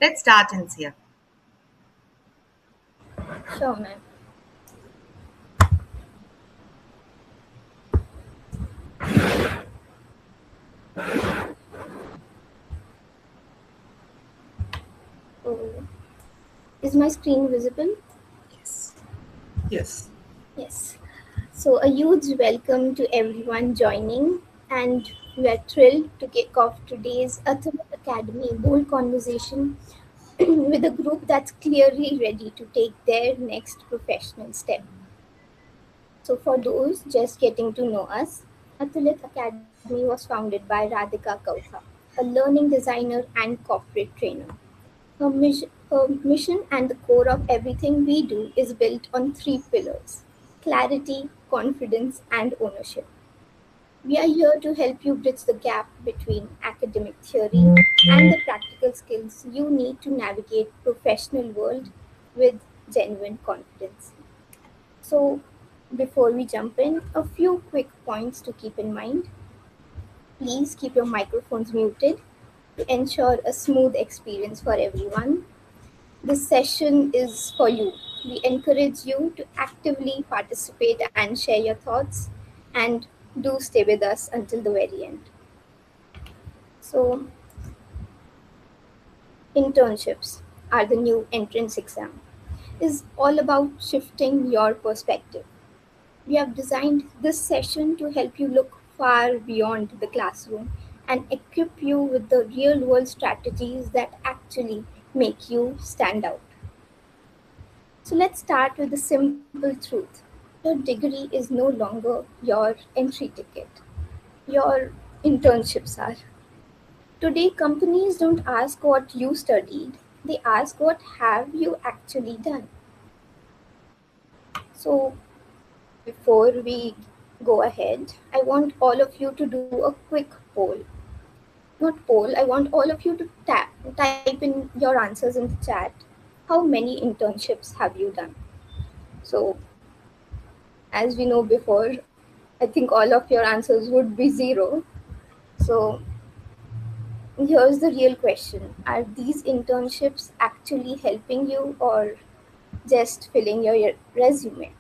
Let's start, Insia. Sure, ma'am. Oh, is my screen visible? Yes. Yes. Yes. So, a huge welcome to everyone joining, and we are thrilled to kick off today's Athamat Academy Bold Conversation with a group that's clearly ready to take their next professional step. So, for those just getting to know us, Atulit Academy was founded by Radhika Kautha, a learning designer and corporate trainer. Her mission and the core of everything we do is built on three pillars: clarity, confidence, and ownership. We are here to help you bridge the gap between academic theory and the practical skills you need to navigate professional world with genuine confidence. So, before we jump in, a few quick points to keep in mind. Please keep your microphones muted to ensure a smooth experience for everyone. This session is for you. We encourage you to actively participate and share your thoughts, and do stay with us until the very end. So, internships are the new entrance exam. Is all about shifting your perspective. We have designed this session to help you look far beyond the classroom and equip you with the real world strategies that actually make you stand out. So let's start with the simple truth. Your degree is no longer your entry ticket. Your internships are. Today, companies don't ask what you studied, they ask what have you actually done. So, before we go ahead, I want all of you to do a quick poll. Not poll, I want all of you to type in your answers in the chat. How many internships have you done? So, as we know before, I think all of your answers would be zero. So, here's the real question: are these internships actually helping you or just filling your resume?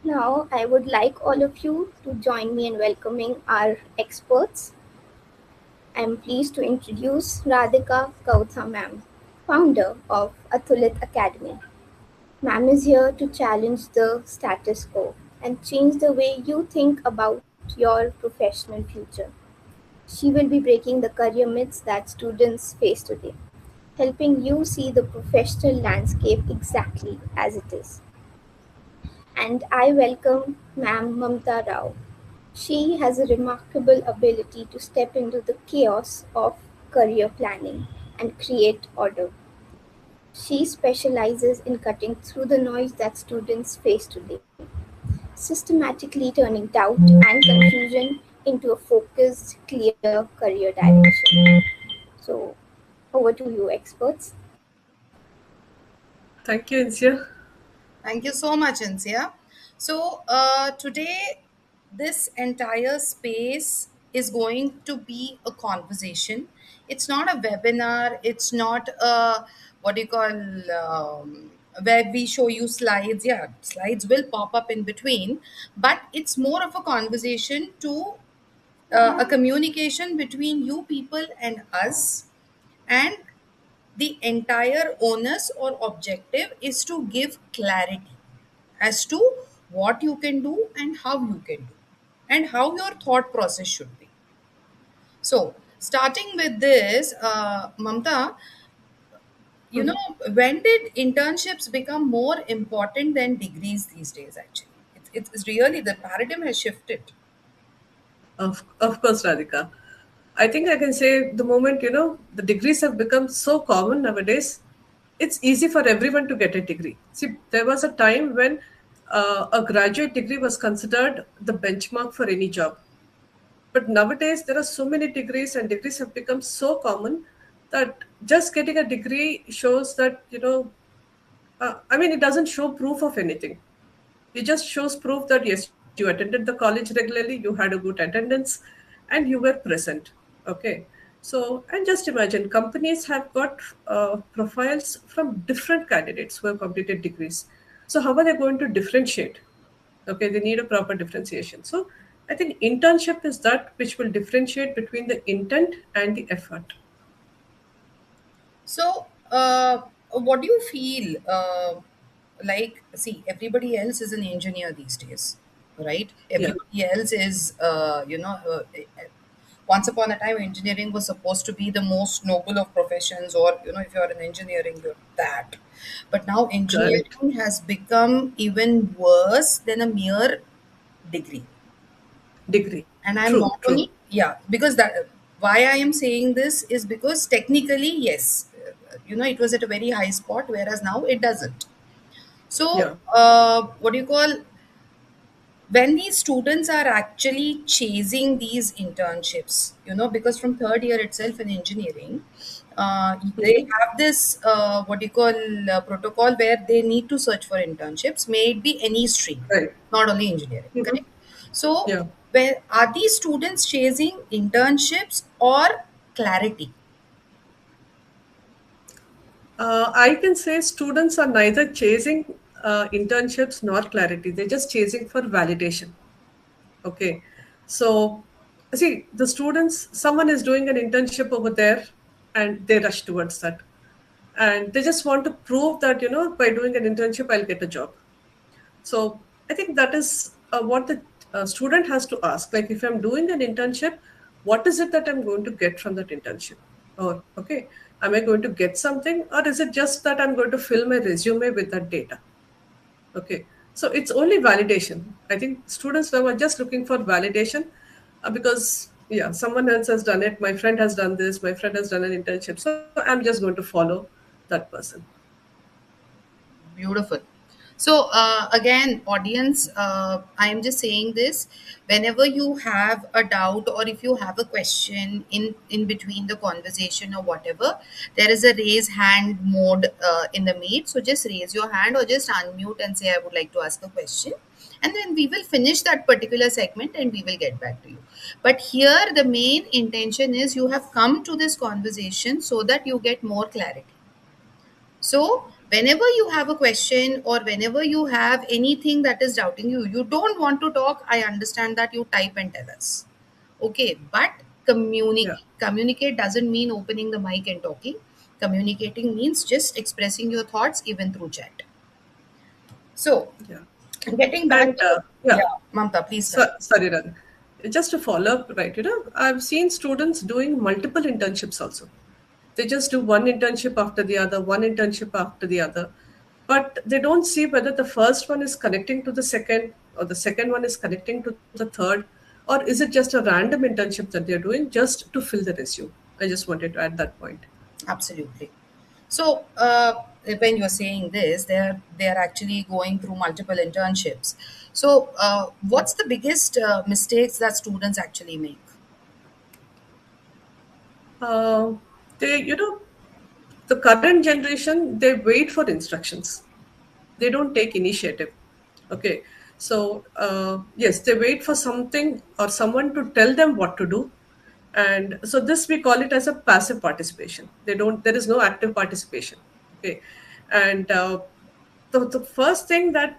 Now, I would like all of you to join me in welcoming our experts. I am pleased to introduce Radhika Kautha ma'am, founder of Atulit Academy. Ma'am is here to challenge the status quo and change the way you think about your professional future. She will be breaking the career myths that students face today, helping you see the professional landscape exactly as it is. And I welcome Ma'am Mamta Rao. She has a remarkable ability to step into the chaos of career planning and create order. She specializes in cutting through the noise that students face today, systematically turning doubt and confusion into a focused, clear career direction. So, over to you, experts. Thank you, Insia. Thank you so much, Insia. So, today, this entire space is going to be a conversation. It's not a webinar, it's not a what do you call where we show you slides. Yeah, slides will pop up in between, but it's more of a conversation to a communication between you people and us, and the entire onus or objective is to give clarity as to what you can do and how you can do and how your thought process should be. So starting with this, Mamta, you know, when did internships become more important than degrees these days? Actually, it's really the paradigm has shifted. Of course, Radhika. I think I can say the moment, the degrees have become so common nowadays, it's easy for everyone to get a degree. See, there was a time when a graduate degree was considered the benchmark for any job. But nowadays, there are so many degrees, and degrees have become so common that just getting a degree shows that, I mean, it doesn't show proof of anything. It just shows proof that yes, you attended the college regularly, you had a good attendance, and you were present. Okay. So, and just imagine companies have got profiles from different candidates who have completed degrees. So, how are they going to differentiate? Okay, they need a proper differentiation. So, I think internship is that which will differentiate between the intent and the effort. So, what do you feel? Like, see, everybody else is an engineer these days, right? Yeah, Everybody else is, once upon a time, engineering was supposed to be the most noble of professions, or, if you're in engineering, you're that. But now, correct. engineering has become even worse than a mere degree. Degree. And I'm True, not true. only, yeah, because that, why I am saying this is because technically, yes, it was at a very high spot, whereas now it doesn't. So, Yeah. what do you call, when these students are actually chasing these internships, because from third year itself in engineering, they Hmm. have this, what do you call, protocol where they need to search for internships, may it be any stream, Right. not only engineering, Hmm. correct? So, Yeah. where are these students chasing internships or clarity? I can say students are neither chasing internships nor clarity. They're just chasing for validation. Okay. So, see, the students, someone is doing an internship over there and they rush towards that. And they just want to prove that, by doing an internship, I'll get a job. So I think that is what the student has to ask. Like, if I'm doing an internship, what is it that I'm going to get from that internship? Or, okay, am I going to get something? Or is it just that I'm going to fill my resume with that data? Okay. So it's only validation. I think students now are just looking for validation because, yeah, someone else has done it. My friend has done this. My friend has done an internship. So I'm just going to follow that person. Beautiful. So, again, audience, I am just saying this. Whenever you have a doubt or if you have a question in between the conversation or whatever, there is a raise hand mode in the meet. So just raise your hand or just unmute and say, I would like to ask a question. And then we will finish that particular segment and we will get back to you. But here, the main intention is you have come to this conversation so that you get more clarity. So, whenever you have a question or whenever you have anything that is doubting you, you don't want to talk, I understand that, you type and tell us. Okay, but Yeah. communicate. Communicate doesn't mean opening the mic and talking. Communicating means just expressing your thoughts even through chat. So, Yeah. getting back And to, yeah. yeah, Mamta, please So, start. sorry, Radha. Just to follow up, right? I've seen students doing multiple internships also. They just do one internship after the other, one internship after the other, but they don't see whether the first one is connecting to the second, or the second one is connecting to the third, or is it just a random internship that they're doing just to fill the resume. I just wanted to add that point. Absolutely. So, when you're saying this, they're actually going through multiple internships. So, what's the biggest mistakes that students actually make? Uh, they, the current generation, they wait for instructions. They don't take initiative. Okay. So, yes, they wait for something or someone to tell them what to do. And so this we call it as a passive participation. There is no active participation. Okay. And the first thing that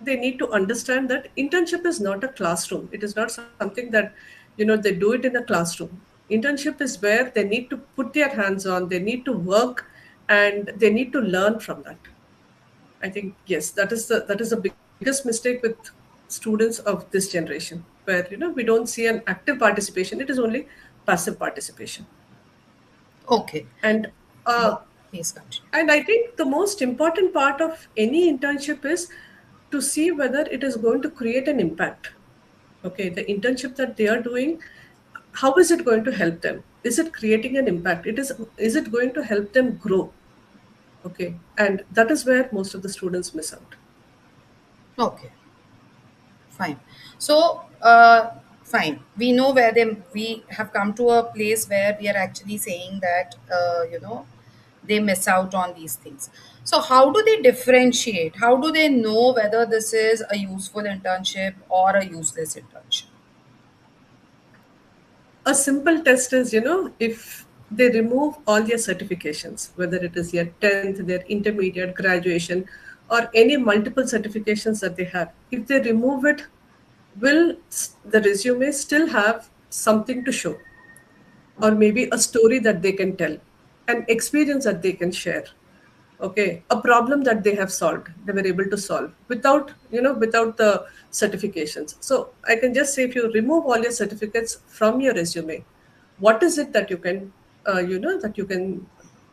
they need to understand that internship is not a classroom. It is not something that they do it in a classroom. Internship is where they need to put their hands on, they need to work, and they need to learn from that. I think yes, that is the biggest mistake with students of this generation, where we don't see an active participation. It is only passive participation. Okay, And uh, please continue. and I think the most important part of any internship is to see whether it is going to create an impact. Okay, the internship that they are doing, how is it going to help them? Is it creating an impact? Is it going to help them grow? Okay, and that is where most of the students miss out. Okay, fine. So, fine. We know where we have come to a place where we are actually saying that, they miss out on these things. So, how do they differentiate? How do they know whether this is a useful internship or a useless internship? A simple test is, if they remove all their certifications, whether it is their 10th, their intermediate, graduation, or any multiple certifications that they have, if they remove it, will the resume still have something to show? Or maybe a story that they can tell, an experience that they can share, okay, a problem that they have solved, they were able to solve without, without the certifications. So I can just say, if you remove all your certificates from your resume, what is it that you can, that you can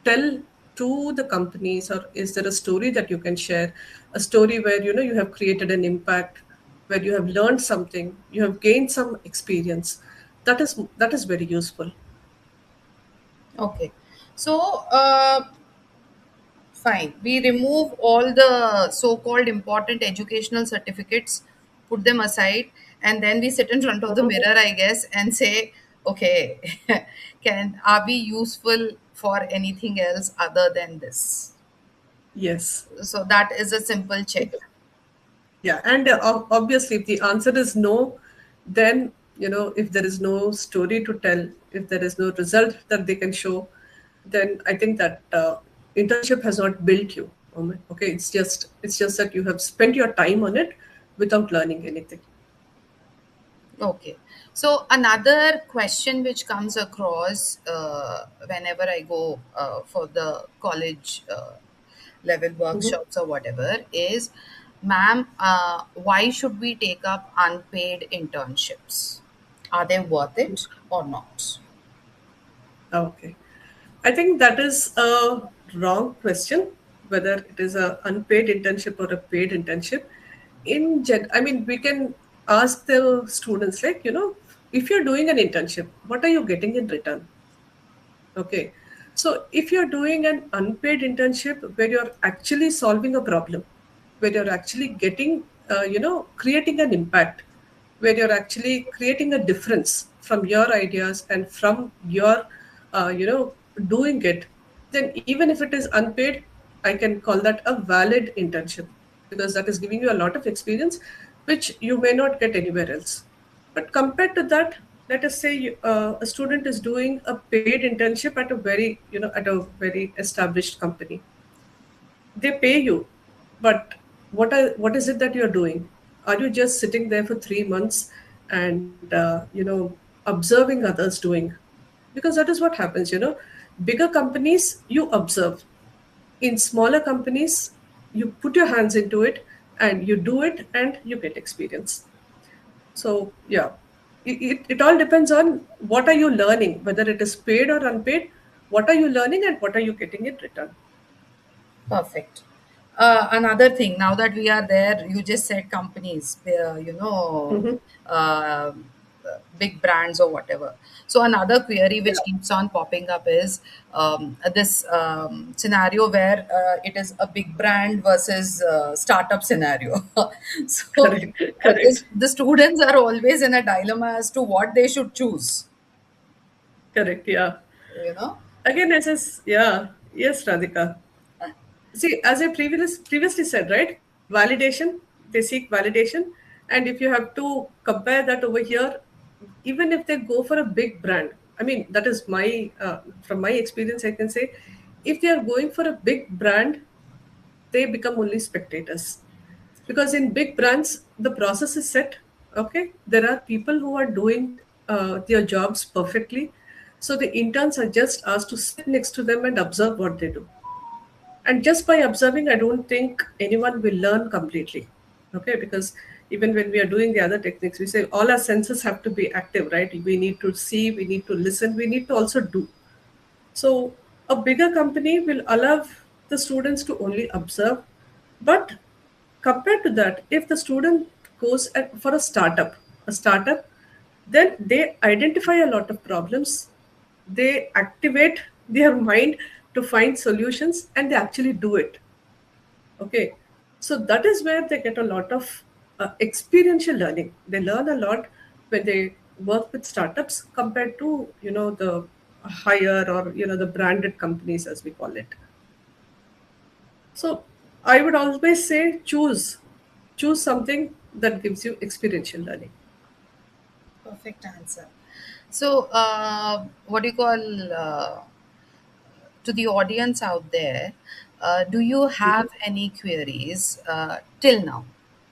tell to the companies? Or is there a story that you can share, a story where, you have created an impact, where you have learned something, you have gained some experience? That is very useful. Okay. So, fine. We remove all the so-called important educational certificates, put them aside, and then we sit in front of the mirror, I guess, and say, okay, can are we useful for anything else other than this? Yes. So that is a simple check. Yeah, and obviously, if the answer is no, then, if there is no story to tell, if there is no result that they can show, then I think that internship has not built you. Okay, it's just that you have spent your time on it without learning anything. Okay. So another question which comes across whenever I go for the college level workshops or whatever is, ma'am, why should we take up unpaid internships? Are they worth it or not? Okay. I think that is a wrong question, whether it is a unpaid internship or a paid internship. I mean, we can ask the students, like, if you're doing an internship, what are you getting in return? Okay. So if you're doing an unpaid internship where you're actually solving a problem, where you're actually getting, creating an impact, where you're actually creating a difference from your ideas and from your, doing it, then even if it is unpaid, I can call that a valid internship, because that is giving you a lot of experience which you may not get anywhere else. But compared to that, let us say a student is doing a paid internship at a very, at a very established company. They pay you, but what is it that you're doing? Are you just sitting there for 3 months and, observing others doing? Because that is what happens. Bigger companies, you observe. In smaller companies, you put your hands into it and you do it and you get experience. So yeah, it all depends on what are you learning, whether it is paid or unpaid. What are you learning and what are you getting in return? Perfect. Another thing, now that we are there, you just said companies, uh, big brands or whatever. So another query Yeah, which keeps on popping up is this scenario where it is a big brand versus startup scenario. So correct, correct, the students are always in a dilemma as to what they should choose. correct. Yeah. You know. Again, yeah, yes, Radhika. See, as I previously said, right? Validation, they seek validation. And if you have to compare that over here, even if they go for a big brand, I mean, that is from my experience, I can say, if they are going for a big brand, they become only spectators. Because in big brands, the process is set. Okay, there are people who are doing their jobs perfectly. So the interns are just asked to sit next to them and observe what they do. And just by observing, I don't think anyone will learn completely. Okay, because even when we are doing the other techniques, we say all our senses have to be active, right? We need to see, we need to listen, we need to also do. So a bigger company will allow the students to only observe. But compared to that, if the student goes for a startup, then they identify a lot of problems. They activate their mind to find solutions and they actually do it. Okay. So that is where they get a lot of experiential learning. They learn a lot when they work with startups compared to, the higher, or, the branded companies, as we call it. So I would always say choose something that gives you experiential learning. Perfect answer. So, what do you call to the audience out there? Do you have any queries till now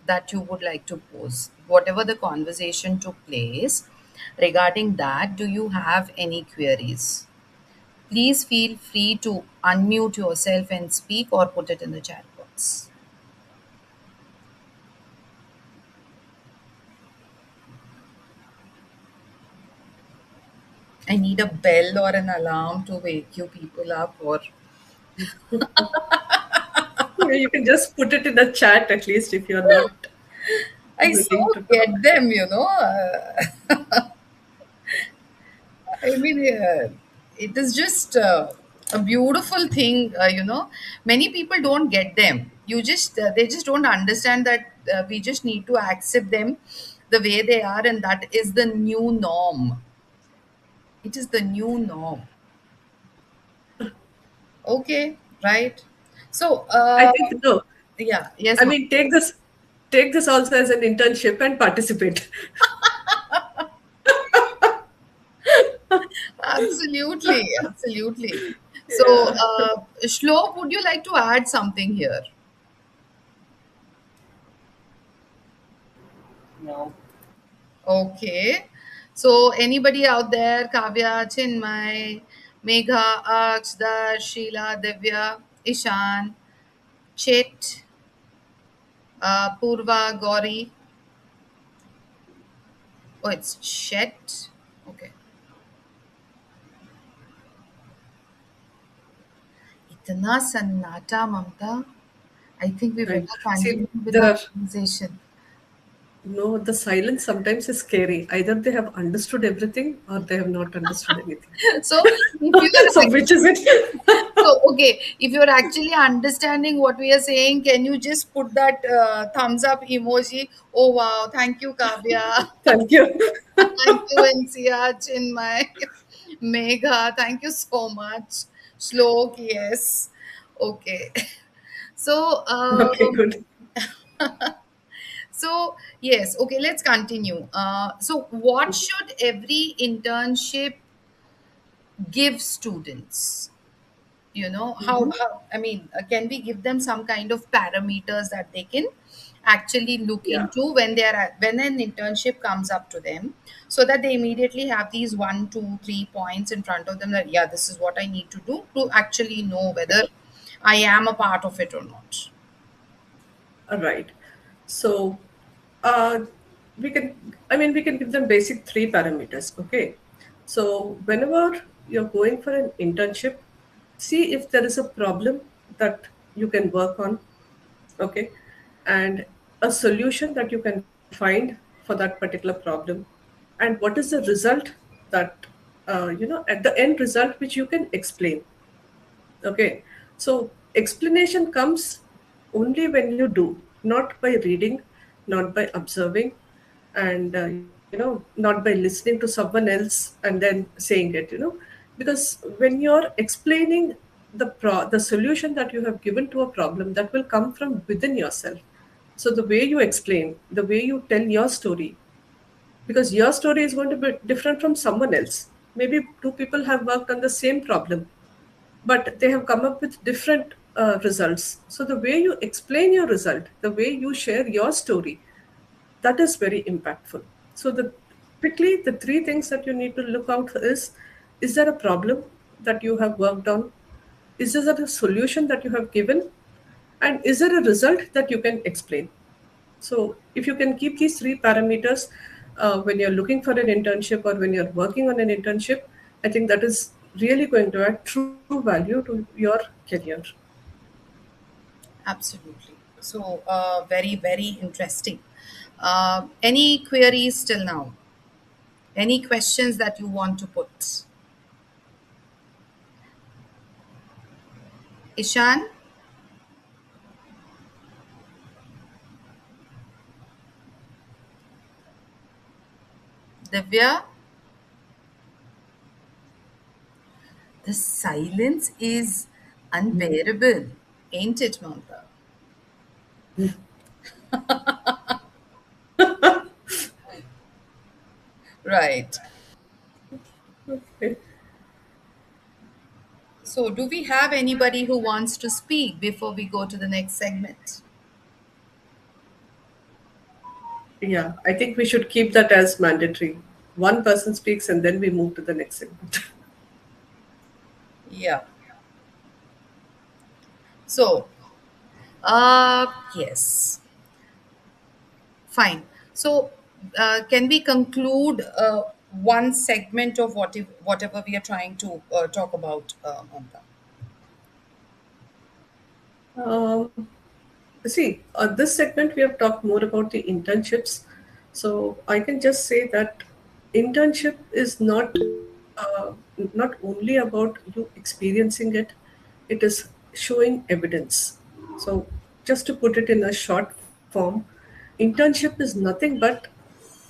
that you would like to pose? Whatever the conversation took place regarding that, do you have any queries? Please feel free to unmute yourself and speak or put it in the chat box. I need a bell or an alarm to wake you people up, or Yeah, you can just put it in the chat at least if you're not I so willing to talk. get them, I mean, it is just a beautiful thing, Many people don't get them. They just don't understand that we just need to accept them the way they are, and that is the new norm. It is the new norm. Okay, right? So, I think no. yeah, yes, I ma'am. mean, take this also as an internship and participate. Absolutely, absolutely. So, Yeah. Shlok, would you like to add something here? No. Okay. So, anybody out there, Kavya, Chinmay, Megha, Aksh, Darsh, Sheila, Divya, Ishan, Chet, Purva, Gauri. Oh, it's Chet. Okay. Itna sannata, Mamta. I think we Right. better See, continue with there our are conversation. no, the silence sometimes is scary. Either they have understood everything or they have not understood anything. So, if you are So, which is it? So, okay, if you're actually understanding what we are saying, can you just put that thumbs up emoji? Oh, wow. Thank you, Kavya. Thank you. Thank you, NCR, Chinmay, Megha. Thank you so much. Shlok, yes. Okay. So, Okay, good. so yes, okay, let's continue. So, what should every internship give students? How I mean, can we give them some kind of parameters that they can actually look Yeah. into when an internship comes up to them, so that they immediately have these 1 2 3 points in front of them, that yeah, this is what I need to do to actually know whether I am a part of it or not. All right. So, uh, we can give them basic three parameters. Okay. So, whenever you're going for an internship, see if there is a problem that you can work on. Okay. And a solution that you can find for that particular problem. And what is the result that, at the end result, which you can explain. Okay, so explanation comes only when you do, not by reading, not by observing, and not by listening to someone else and then saying it. Because when you're explaining the solution that you have given to a problem, that will come from within yourself. So the way you explain, the way you tell your story, because your story is going to be different from someone else. Maybe two people have worked on the same problem, but they have come up with different results. So the way you explain your result, the way you share your story, that is very impactful. So the three things that you need to look out for is there a problem that you have worked on? Is there a solution that you have given? And is there a result that you can explain? So, if you can keep these three parameters when you're looking for an internship or when you're working on an internship, I think that is really going to add true value to your career. Absolutely. So, very, very interesting. Any queries till now? Any questions that you want to put? Ishan, Divya, the silence is unbearable, ain't it, Mamta? Right. Okay. So, do we have anybody who wants to speak before we go to the next segment? Yeah, I think we should keep that as mandatory. One person speaks and then we move to the next segment. Yeah. So, yes, fine. So, can we conclude one segment of whatever we are trying to talk about, Mamta? Um, See, on this segment, we have talked more about the internships. So I can just say that internship is uh, not only about you experiencing it; it is showing evidence. So just to put it in a short form, internship is nothing but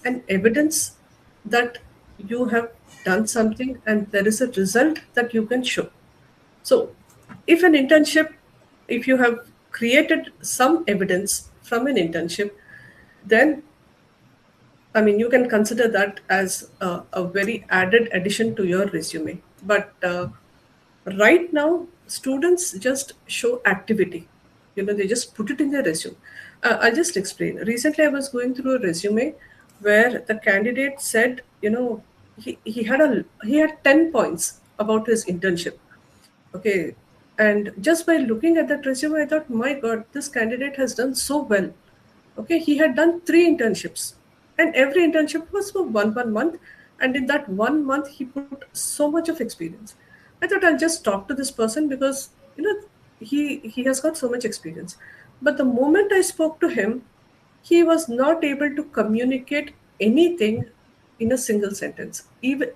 an evidence that you have done something and there is a result that you can show. So, if an internship, if you have created some evidence from an internship, then I mean, you can consider that as a very added addition to your resume. But right now, students just show activity. They just put it in their resume. I'll just explain. Recently, I was going through a resume where the candidate said, he had 10 points about his internship. Okay. And just by looking at that resume, I thought, my God, this candidate has done so well. Okay. He had done three internships, and every internship was for one month. And in that 1 month, he put so much of experience. I thought I'll just talk to this person because, he has got so much experience. But the moment I spoke to him, he was not able to communicate anything in a single sentence. Even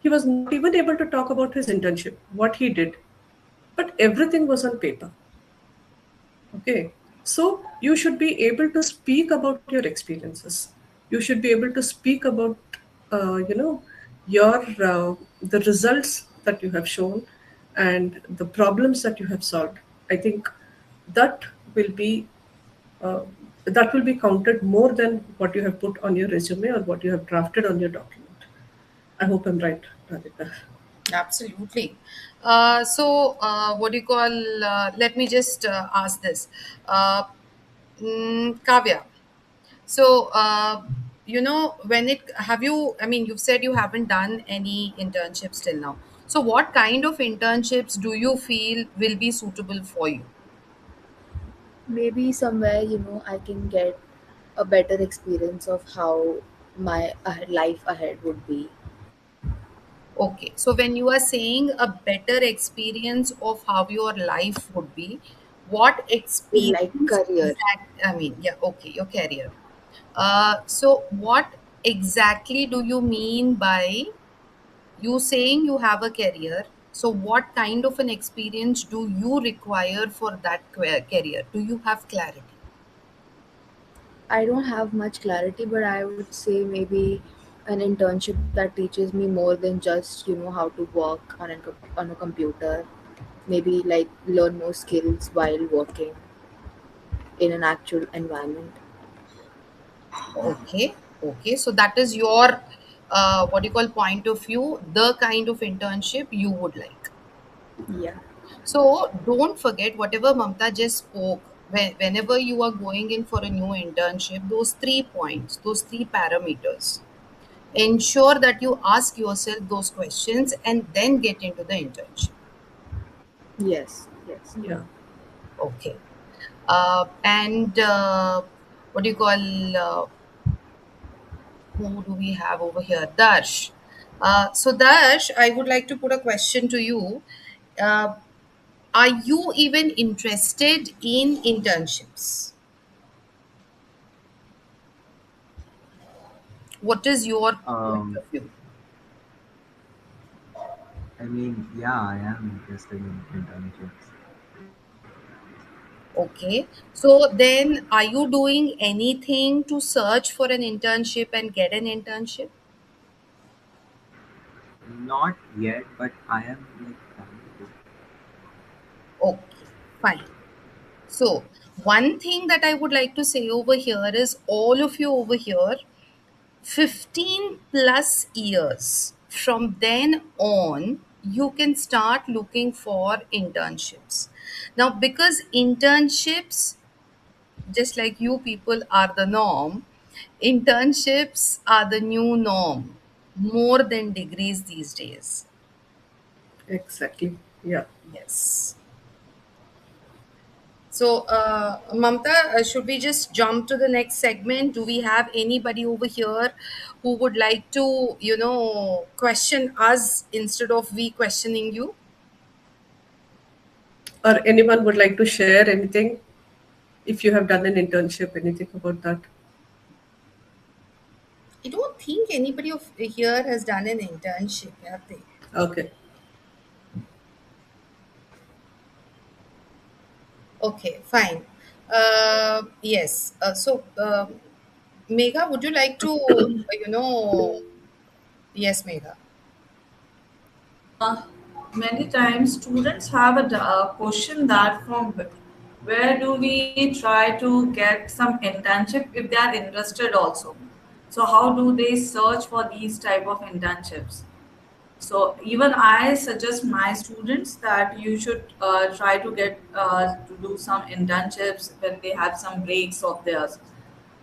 he was not even able to talk about his internship, what he did, but everything was on paper. Okay, so you should be able to speak about your experiences. You should be able to speak about, uh, you know, your the results that you have shown and the problems that you have solved. I think that will be uh, that will be counted more than what you have put on your resume or what you have drafted on your document. I hope I'm right, Radhika. Absolutely. What do you call? Let me just ask this. Uh, Kavya. So, when it have you? I mean, you've said you haven't done any internships till now. So, what kind of internships do you feel will be suitable for you? Maybe somewhere, I can get a better experience of how my life ahead would be. Okay, so when you are saying a better experience of how your life would be, what In like experience career. exact? I mean, yeah, okay, your career. So what exactly do you mean by you saying you have a career? So what kind of an experience do you require for that career? Do you have clarity? I don't have much clarity, but I would say maybe an internship that teaches me more than just, how to work on a computer. Maybe like learn more skills while working in an actual environment. Okay, okay. So that is your what do you call point of view, the kind of internship you would like. Yeah. So don't forget whatever Mamta just spoke. Whenever you are going in for a new internship, those 3 points, those three parameters, ensure that you ask yourself those questions and then get into the internship. Yes. Yes. Yeah. Okay. And what do you call? Who do we have over here? Darsh. So Darsh, I would like to put a question to you. Uh, are you even interested in internships? What is your point Um, of view? I mean, yeah, I am interested in internships. Okay. So then, are you doing anything to search for an internship and get an internship? Not yet, but I am like planning to. Okay, fine. So, one thing that I would like to say over here is all of you over here, 15 plus years. From then on, you can start looking for internships. Now, because internships, just like you people are the norm, internships are the new norm more than degrees these days. Exactly. Yeah. Yes. So, Mamta, should we just jump to the next segment? Do we have anybody over here who would like to, question us instead of we questioning you? Or anyone would like to share anything if you have done an internship, anything about that? I don't think anybody of here has done an internship, have they? Okay. Okay, fine. Yes. Megha, would you like to, yes, Megha. Many times students have a question that from where do we try to get some internship if they are interested also. So how do they search for these type of internships? So even I suggest my students that you should try to get to do some internships when they have some breaks of theirs.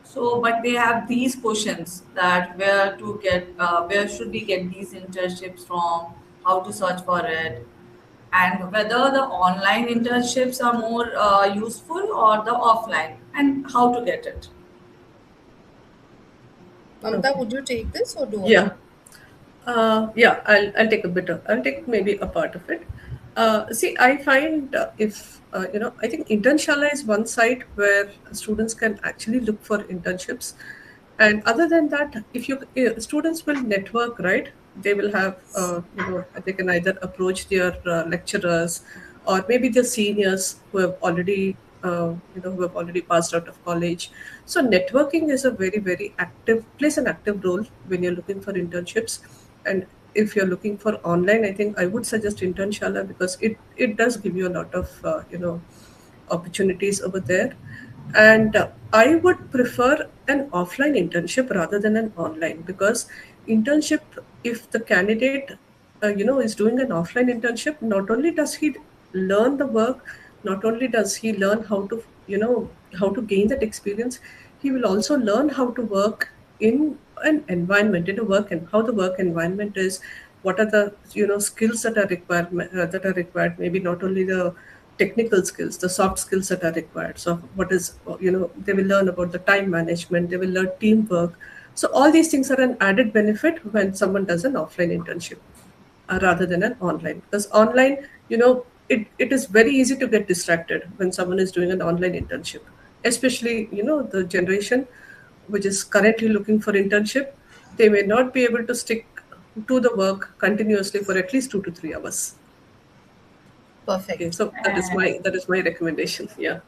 So, but they have these questions that where should we get these internships from, how to search for it, and whether the online internships are more useful or the offline, and how to get it. Mamta, Okay. would you take this or do I? Yeah. Yeah, I'll take a bit of, I'll take maybe a part of it. See, I find if I think Internshala is one site where students can actually look for internships, and other than that, if you students will network, right? They will have they can either approach their lecturers or maybe their seniors who have already who have already passed out of college. So networking is a very very active plays an active role when you're looking for internships. And if you're looking for online, I think I would suggest Internshala because it does give you a lot of opportunities over there. And I would prefer an offline internship rather than an online because internship, if the candidate is doing an offline internship, not only does he learn the work, not only does he learn how to gain that experience, he will also learn how to work in an environment, in a work, and how the work environment is, what are the skills that are required, maybe not only the technical skills, the soft skills that are required. So what is they will learn about the time management, they will learn teamwork. So all these things are an added benefit when someone does an offline internship rather than an online, because online, it is very easy to get distracted when someone is doing an online internship, especially the generation which is currently looking for internship. They may not be able to stick to the work continuously for at least 2 to 3 hours. Okay, Perfect. so that is my recommendation. Yeah.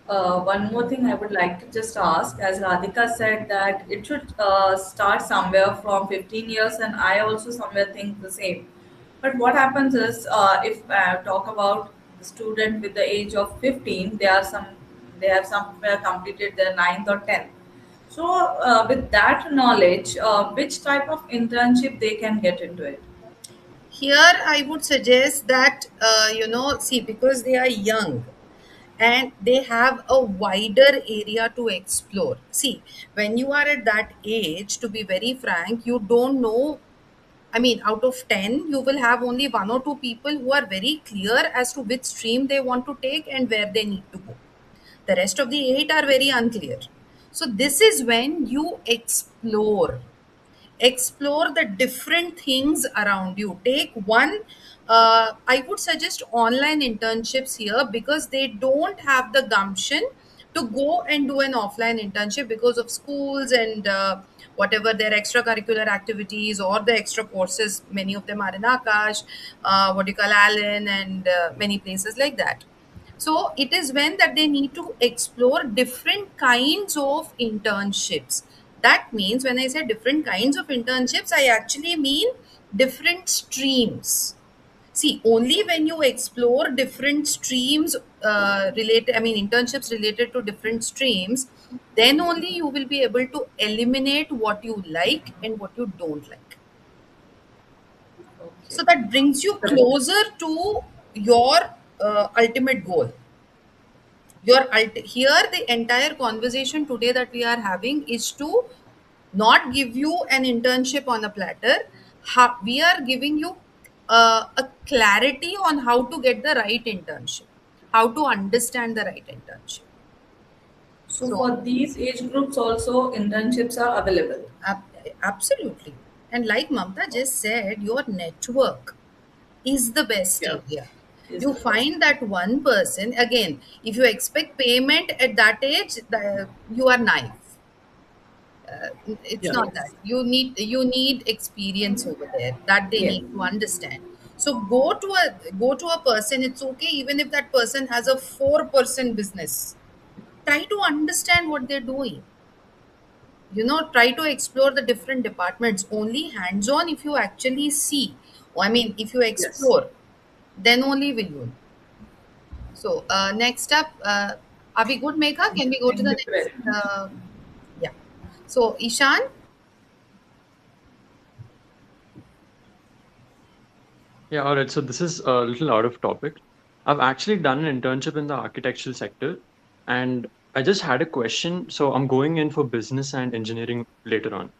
One more thing I would like to just ask, as Radhika said that it should start somewhere from 15 years, and I also somewhere think the same. But what happens is, if I talk about the student with the age of 15, they have somewhere completed their ninth or 10th. So, with that knowledge, which type of internship they can get into it? Here, I would suggest that, see, because they are young and they have a wider area to explore. See, when you are at that age, to be very frank, you don't know. I mean, out of 10, you will have only one or two people who are very clear as to which stream they want to take and where they need to go. The rest of the 8 are very unclear. So, this is when you explore the different things around you. Take one, I would suggest online internships here because they don't have the gumption to go and do an offline internship because of schools and whatever their extracurricular activities or the extra courses. Many of them are in Akash, what do you call Allen, and many places like that. So it is when that they need to explore different kinds of internships. That means when I say different kinds of internships, I actually mean different streams. See, only when you explore different streams related, I mean, internships related to different streams, then only you will be able to eliminate what you like and what you don't like. So that brings you closer to your ultimate goal. Here the entire conversation today that we are having is to not give you an internship on a platter. We are giving you a clarity on how to get the right internship, how to understand the right internship. So So for these age groups also internships are available. absolutely. And like Mamta just said, your network is the best Yeah. area. Is You the best. find that one person, again, if you expect payment at that age, you are naive. It's Yeah. not Yes. that. You need experience over there that they Yes. need to understand. So go to a person. It's okay even if that person has a 4% business. Try to understand what they're doing. Try to explore the different departments. Only hands on if you actually see. I mean, if you Yes. explore, then only will you. So next up, are we good, Megha? Can we go to the next? Indifferent. Yeah. So Ishan, Yeah, all right. So this is a little out of topic. I've actually done an internship in the architectural sector, and I just had a question. So I'm going in for business and engineering later on.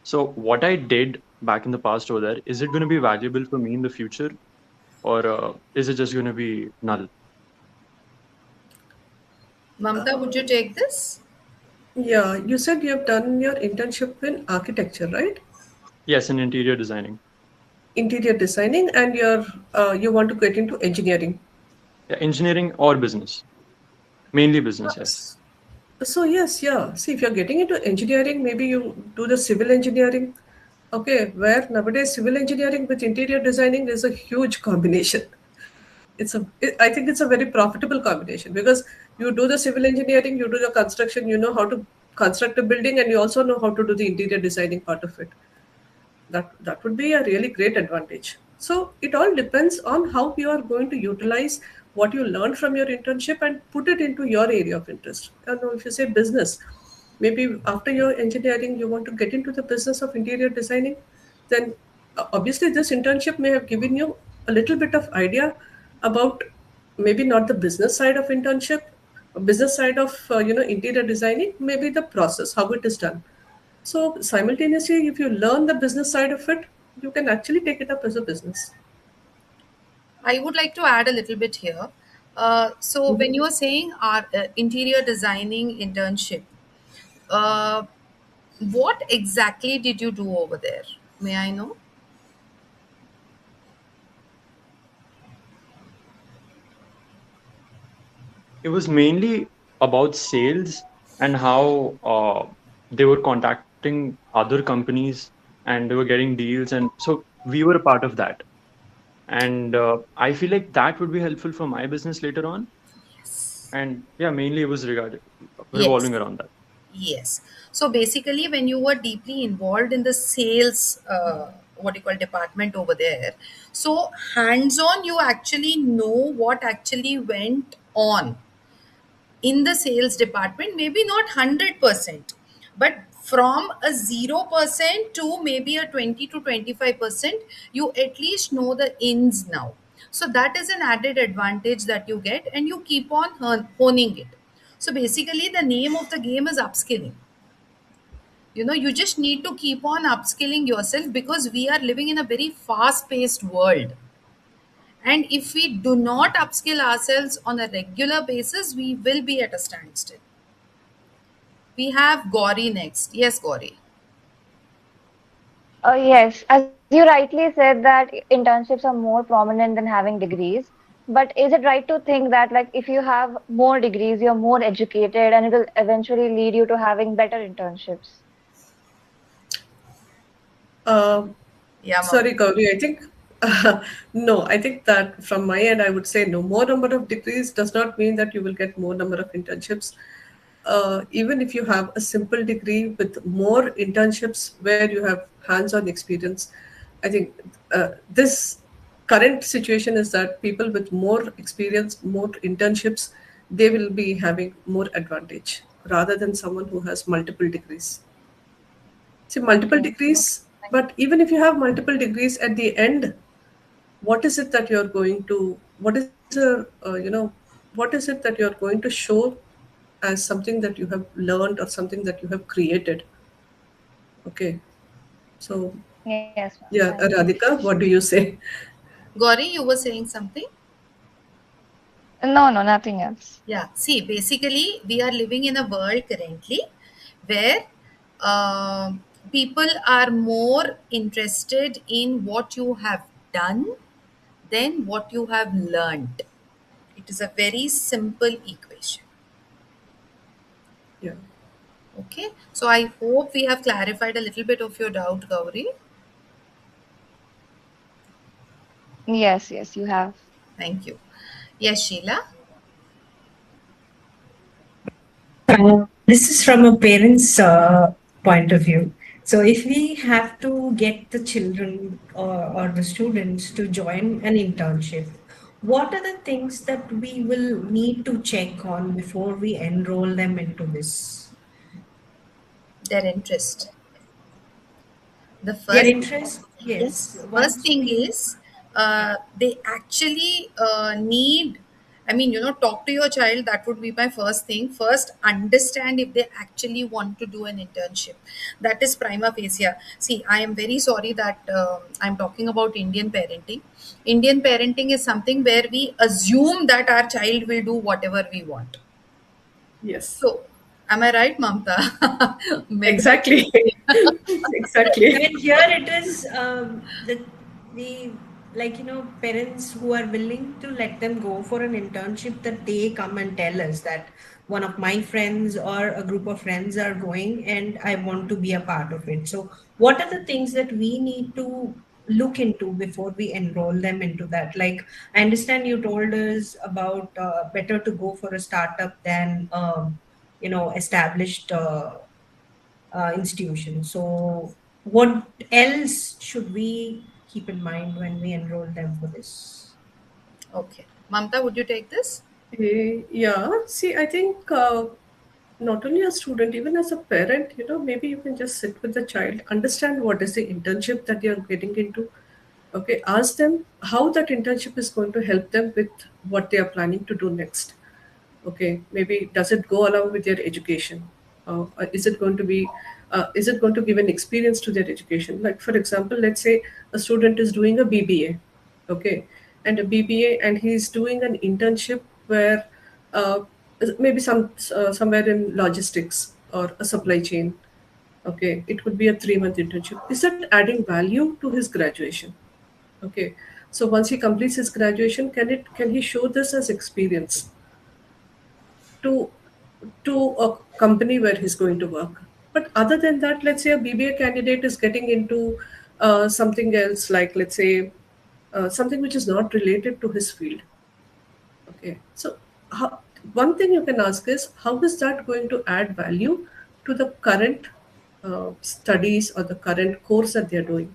So what I did back in the past over there, is it going to be valuable for me in the future, or is it just going to be null? Mamta, would you take this? Yeah, you said you have done your internship in architecture, right? Yes, in interior designing. Interior designing, and you want to get into engineering. Yeah, engineering or business. Mainly business, yes. Yes. So yes, yeah. See, if you're getting into engineering, maybe you do the civil engineering. Okay, where nowadays civil engineering with interior designing is a huge combination. I think it's a very profitable combination because you do the civil engineering, you do the construction, you know how to construct a building, and you also know how to do the interior designing part of it. That would be a really great advantage. So it all depends on how you are going to utilize what you learned from your internship and put it into your area of interest. And if you say business, maybe after your engineering you want to get into the business of interior designing, then obviously this internship may have given you a little bit of idea about maybe not the business side of internship, business side of interior designing, maybe the process how it is done. So simultaneously, if you learn the business side of it, you can actually take it up as a business. I would like to add a little bit here. So when you are saying our interior designing internship, uh, what exactly did you do over there? May I know? It was mainly about sales and how they were contacting other companies and they were getting deals. And so we were a part of that. And I feel like that would be helpful for my business later on. And yeah, mainly it was Yes. revolving around that. Yes. So basically, when you were deeply involved in the sales, what you call department over there, so hands on, you actually know what actually went on in the sales department. Maybe not 100%, but from a 0% to maybe a 20 to 25%, you at least know the ins now. So that is an added advantage that you get, and you keep on honing it. So basically, the name of the game is upskilling. You just need to keep on upskilling yourself because we are living in a very fast paced world. And if we do not upskill ourselves on a regular basis, we will be at a standstill. We have Gauri next. Yes, Gauri. Yes, as you rightly said that internships are more prominent than having degrees. But is it right to think that like if you have more degrees, you're more educated and it will eventually lead you to having better internships? Uh, Yeah, Mam. Sorry, Gauri, I think no. I think that from my end, I would say no. More number of degrees does not mean that you will get more number of internships. Even if you have a simple degree with more internships where you have hands-on experience, I think this current situation is that people with more experience, more internships, they will be having more advantage rather than someone who has multiple degrees. See, multiple Okay. degrees, but even if you have multiple degrees at the end, what is it that you're going to, what is what is it that you're going to show as something that you have learned or something that you have created. Okay. So, Yes, ma'am. yeah, Radhika, what do you say? Gauri, you were saying something? No, no, nothing else. Yeah, see, basically, we are living in a world currently where uh, people are more interested in what you have done than what you have learned. It is a very simple equation. Yeah. Okay, so I hope we have clarified a little bit of your doubt, Gauri. Yes, yes, you have. Thank you. Yes, Sheila. This is from a parent's point of view. So, if we have to get the children or the students to join an internship, what are the things that we will need to check on before we enroll them into this? Their interest. The Their first interest? Yes, Yes. first Once thing we is they actually need, I mean, talk to your child. That would be my first thing. First, understand if they actually want to do an internship. That is prima facie. See, I am very sorry that I'm talking about Indian parenting. Indian parenting is something where we assume that our child will do whatever we want. Yes. So, am I right, Mamta? Maybe. Exactly. I Exactly. mean, here it is the like parents who are willing to let them go for an internship, that they come and tell us that one of my friends or a group of friends are going and I want to be a part of it. So, what are the things that we need to look into before we enroll them into that? Like, I understand you told us about better to go for a startup than established institution. So, what else should we keep in mind when we enroll them for this? Okay. Mamta, would you take this? Yeah. See, I think not only a student, even as a parent, maybe you can just sit with the child, understand what is the internship that you're getting into. Okay, ask them how that internship is going to help them with what they are planning to do next. Okay, maybe does it go along with their education? Is it going to be is it going to give an experience to their education? Like, for example, let's say a student is doing a BBA, okay, and a BBA, and he's doing an internship where uh, maybe somewhere in logistics or a supply chain. Okay, it could be a 3 month internship. Is that adding value to his graduation? Okay, so once he completes his graduation, can he show this as experience to a company where he's going to work? But other than that, let's say a BBA candidate is getting into something else, like, let's say, something which is not related to his field. Okay, so one thing you can ask is, how is that going to add value to the current studies or the current course that they're doing?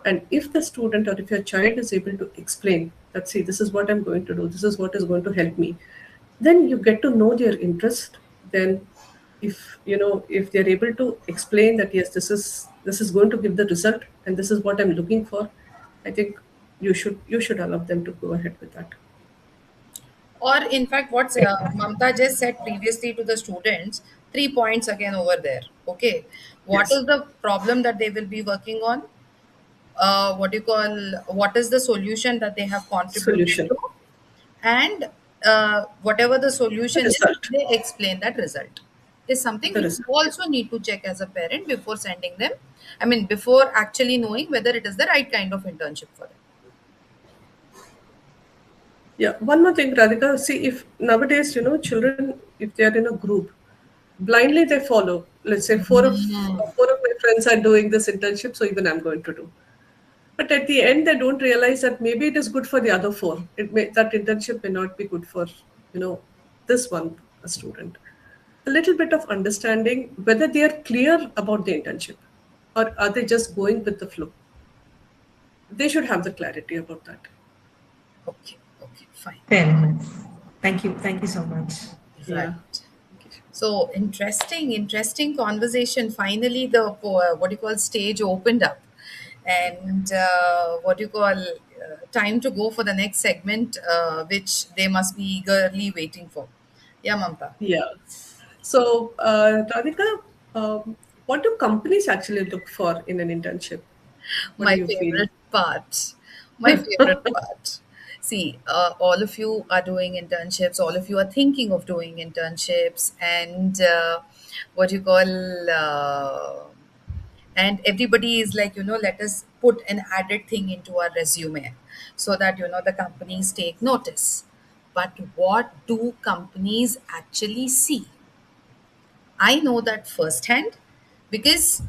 And if the student or if your child is able to explain that, see, this is what I'm going to do, this is what is going to help me, then you get to know their interest. Then, if they're able to explain that, yes, this is going to give the result, and this is what I'm looking for, I think you should allow them to go ahead with that. Or, in fact, what Mamta just said previously to the students, 3 points again over there. Okay. What Yes. is the problem that they will be working on? What is the solution that they have contributed Solution. to? And whatever the The solution is, result. they explain that result. Is something The which you result. also need to check as a parent before sending them. I mean, before actually knowing whether it is the right kind of internship for them. Yeah, one more thing, Radhika. See, if nowadays, children, if they are in a group, blindly they follow. Let's say four of my friends are doing this internship, so even I'm going to do. But at the end, they don't realize that maybe it is good for the other four. That internship may not be good for, you know, this one a student. A little bit of understanding whether they are clear about the internship, or are they just going with the flow. They should have the clarity about that. Okay. Okay. Fine. Fair enough. Thank you. Thank you so much. Right. Yeah. So interesting conversation. Finally, the what do you call stage opened up, and time to go for the next segment, which they must be eagerly waiting for. Yeah, Mamta. Yeah. So, Radhika, what do companies actually look for in an internship? What do My you feel? favorite part. My favorite part. See, all of you are doing internships, all of you are thinking of doing internships, and what you call, and everybody is like, let us put an added thing into our resume so that, the companies take notice. But what do companies actually see? I know that firsthand because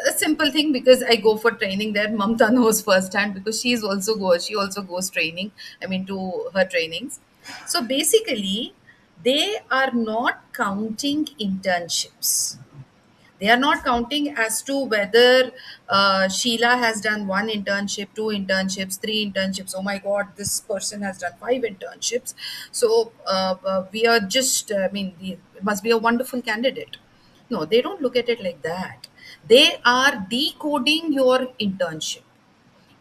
a simple thing, because I go for training there. Mamta knows firsthand because she also goes training. I mean, to her trainings. So basically, they are not counting internships. They are not counting as to whether Sheila has done one internship, two internships, three internships. Oh my God, this person has done five internships. So we are just, I mean, it must be a wonderful candidate. No, they don't look at it like that. They are decoding your internship.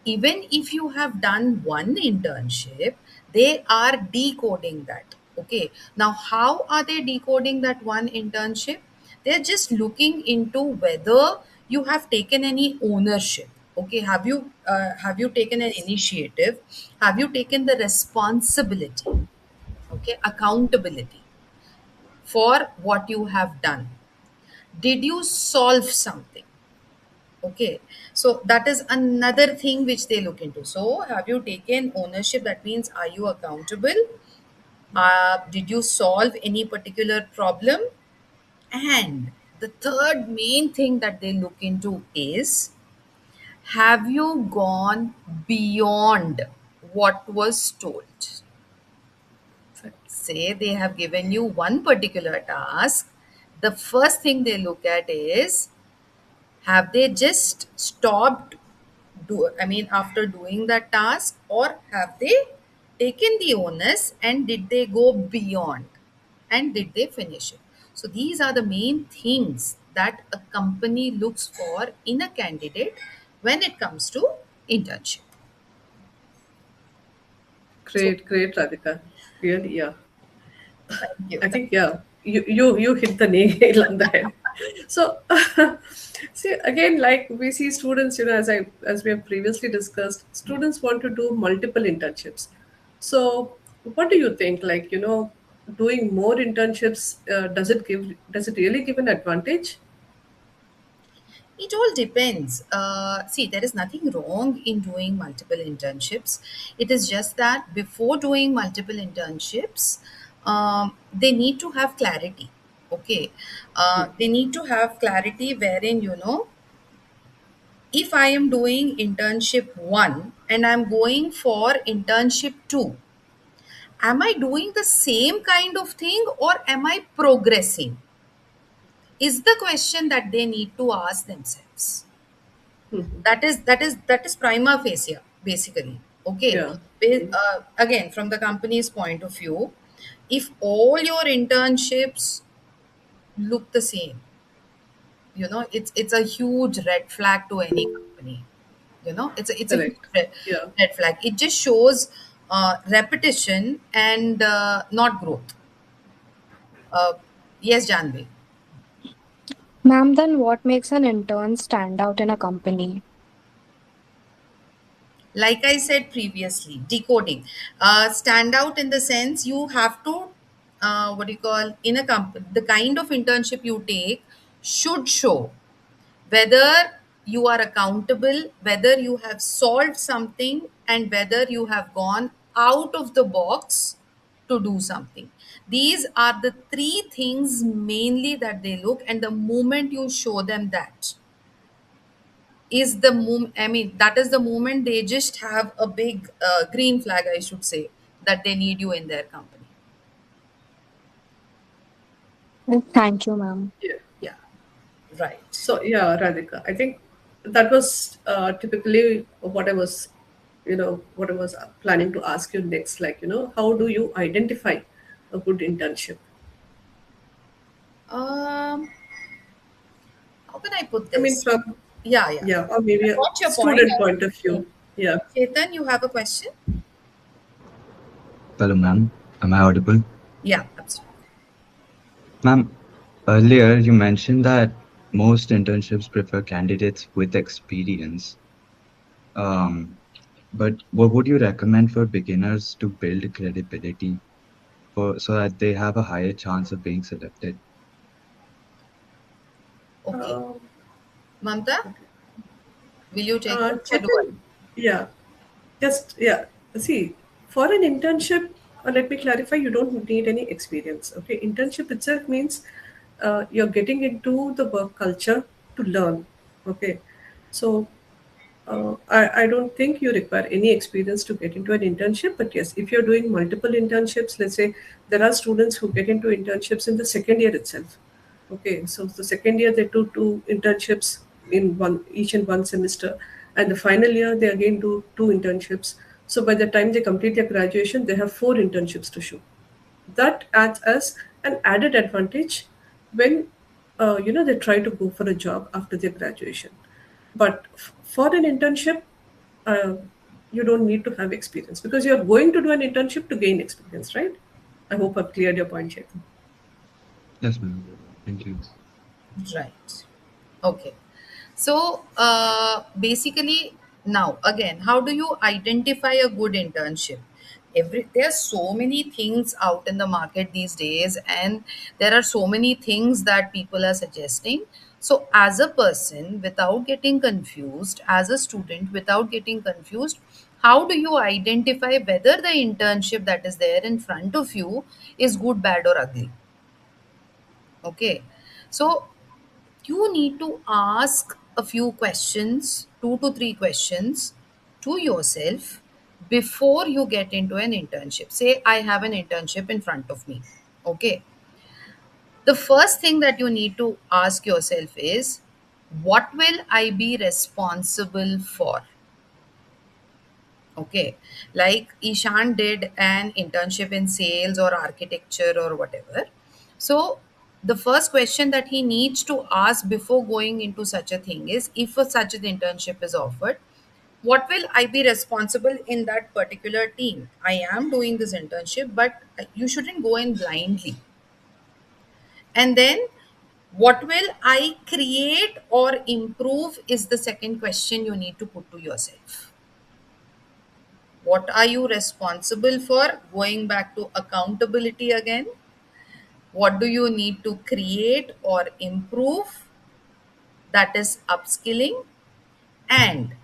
Even if you have done one internship, they are decoding that. Okay, now how are they decoding that one internship? They're just looking into whether you have taken any ownership. Okay, have you taken an initiative? Have you taken the responsibility? Okay, accountability for what you have done? Did you solve something? Okay, so that is another thing which they look into. So, have you taken ownership? That means, are you accountable? Did you solve any particular problem? And the third main thing that they look into is, have you gone beyond what was told? Say they have given you one particular task. The first thing they look at is, have they just stopped after doing that task, or have they taken the onus and did they go beyond and did they finish it? So these are the main things that a company looks for in a candidate when it comes to internship. So Great, great, Radhika. Really, yeah. thank you. I think yeah, you hit the nail on the head. So, see again, like we see students, as we have previously discussed, students want to do multiple internships. So, what do you think? Like doing more internships, does it really give an advantage? It all depends. See, there is nothing wrong in doing multiple internships. It is just that before doing multiple internships, they need to have clarity. Okay. They need to have clarity wherein, if I am doing internship one and I'm going for internship two, am I doing the same kind of thing or am I progressing? Is the question that they need to ask themselves. That is prima facie, basically. Okay. Yeah. Again, from the company's point of view, if all your internships look the same, it's a huge red flag to any company. It's a huge Correct. Yeah. red flag. It just shows repetition and not growth. Yes, Janvi. Ma'am, then what makes an intern stand out in a company? Like I said previously, decoding. Stand out in the sense you have to, what do you call, in a company, the kind of internship you take should show whether you are accountable, whether you have solved something, and whether you have gone out of the box to do something. These are the three things mainly that they look, and the moment you show them that, is the moment, I mean, that is the moment they just have a big green flag, I should say, that they need you in their company. Thank you, ma'am. Yeah. Yeah, right. So yeah, Radhika, I think that was typically what I was planning to ask you next. Like how do you identify a good internship? Um, how can I put I mean, this? from Yeah, yeah. yeah, or maybe I a got your point. student point of view. Yeah. Chetan, you have a question? Hello, ma'am. Am I audible? Yeah, absolutely. Ma'am, earlier you mentioned that most internships prefer candidates with experience. Um, but what would you recommend for beginners to build credibility for so that they have a higher chance of being selected? Okay. Uh, Mamta, will you take this or do I? Chetan, yeah, just yeah. See, for an internship, let me clarify. You don't need any experience. Okay, internship itself means you're getting into the work culture to learn. Okay, so I don't think you require any experience to get into an internship. But yes, if you're doing multiple internships, let's say there are students who get into internships in the second year itself. Okay, so the second year they do two internships in one each in one semester, and the final year they again do two internships. So by the time they complete their graduation, they have four internships to show. That adds as an added advantage when they try to go for a job after their graduation. But for an internship, uh, you don't need to have experience because you're going to do an internship to gain experience, right? I hope I've cleared your point, Chetan. Yes, ma'am. Thank you. Right. Okay. So basically, now again, how do you identify a good internship? There's so many things out in the market these days, and there are so many things that people are suggesting. So, as a person, without getting confused, as a student, without getting confused, how do you identify whether the internship that is there in front of you is good, bad, or ugly? Okay. So, you need to ask a few questions, 2 to 3 questions to yourself before you get into an internship. Say, I have an internship in front of me. Okay. The first thing that you need to ask yourself is, what will I be responsible for? Okay. Like Ishan did an internship in sales or architecture or whatever. So, the first question that he needs to ask before going into such a thing is, if such an internship is offered, what will I be responsible in that particular team? I am doing this internship, but you shouldn't go in blindly. And then, what will I create or improve is the second question you need to put to yourself. What are you responsible for? Going back to accountability again. What do you need to create or improve? That is upskilling. And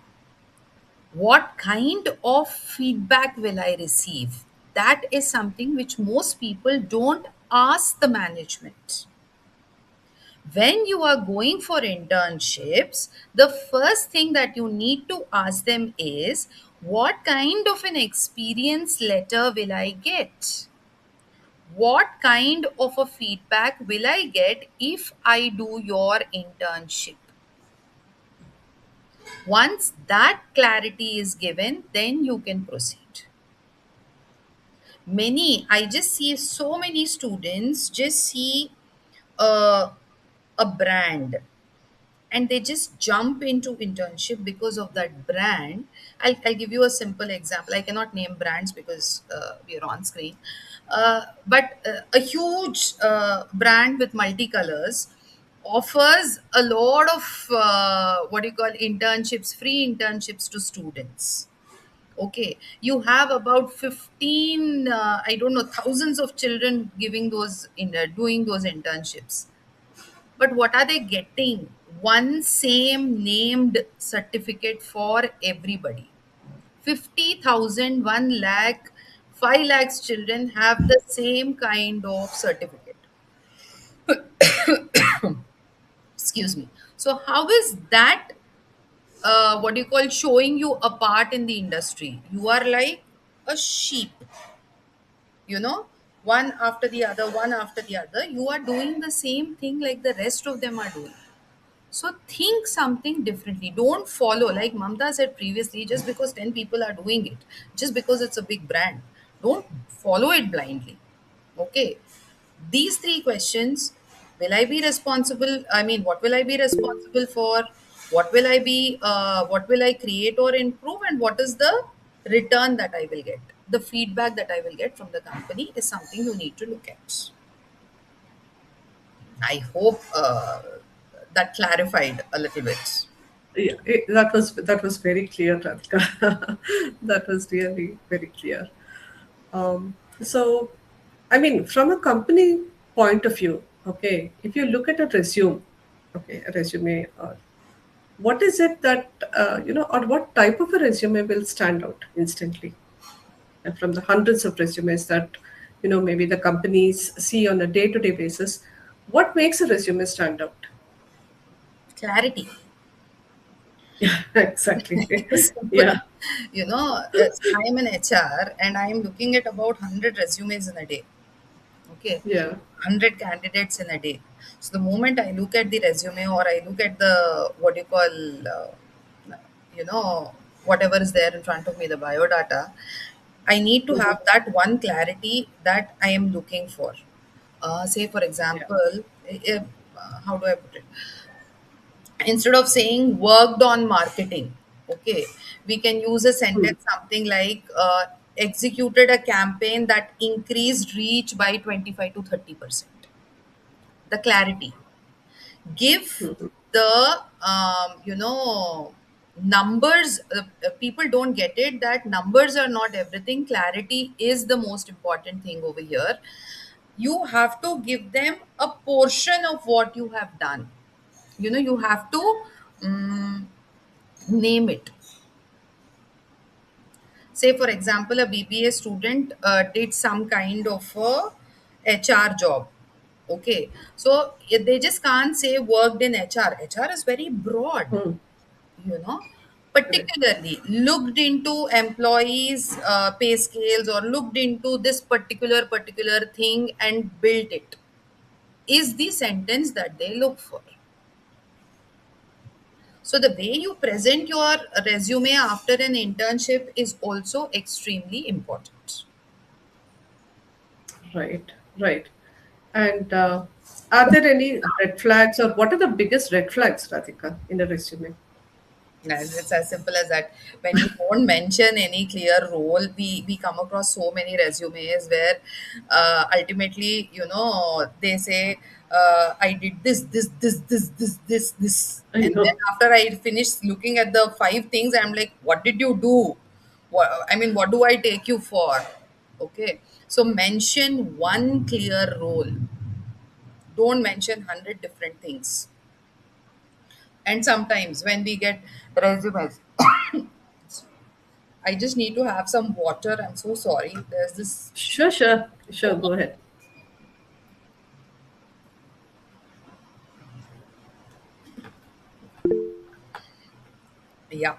what kind of feedback will I receive? That is something which most people don't ask the management. When you are going for internships, the first thing that you need to ask them is, what kind of an experience letter will I get? What kind of a feedback will I get if I do your internship? Once that clarity is given, then you can proceed. I just see so many students just see a, a brand and they just jump into internship because of that brand. I'll give you a simple example. I cannot name brands because we are on screen. But a huge brand with multicolors offers a lot of what do you call internships, free internships to students. Okay, you have about 15, I don't know, thousands of children giving those doing those internships. But what are they getting? One same named certificate for everybody. 50,000, 1 lakh, 5 lakhs children have the same kind of certificate. Excuse me. So, how is that, what do you call, showing you apart in the industry? You are like a sheep, you know, one after the other, one after the other. You are doing the same thing like the rest of them are doing. So think something differently. Don't follow, like Mamta said previously, just because 10 people are doing it, just because it's a big brand. Don't follow it blindly. Okay. These 3 questions, will I be responsible? I mean, what will I be responsible for? What will I be? What will I create or improve, and what is the return that I will get? The feedback that I will get from the company is something you need to look at. I hope that clarified a little bit. Yeah, that was very clear, Radhika. That was really very clear. So, I mean, from a company point of view, okay, if you look at a resume, okay, a resume, what is it that or what type of a resume will stand out instantly from the hundreds of resumes that maybe the companies see on a day-to-day basis? What makes a resume stand out? Clarity. Exactly. Simple. Yeah. I'm an HR and I'm looking at about 100 resumes in a day. Okay. Yeah. 100 candidates in a day. So the moment I look at the resume or I look at the, what do you call, whatever is there in front of me, the biodata, I need to have that one clarity that I am looking for. Say, for example, how do I put it? Instead of saying worked on marketing, okay, we can use a sentence something like executed a campaign that increased reach by 25 to 30%. The clarity. Give the, numbers. People don't get it that numbers are not everything. Clarity is the most important thing over here. You have to give them a portion of what you have done. You have to name it. Say, for example, a BBA student did some kind of a HR job. Okay, so they just can't say worked in HR. HR is very broad, you know. Correct. Particularly looked into employees' pay scales or looked into this particular thing and built it. Is the sentence that they look for. So the way you present your resume after an internship is also extremely important. Right. Right. And are there any red flags, or what are the biggest red flags, Radhika, in a resume? And it's as simple as that. When you don't mention any clear role, we come across so many resumes where ultimately, they say, I did this. I And then know. after I finish looking at the five things, I'm like, what did you do? What do I take you for? Okay. So mention one clear role. Don't mention 100 different things. And sometimes when we get resumes, I just need to have some water. I'm so sorry. There's this. Sure, sure, sure. Go ahead. Yeah.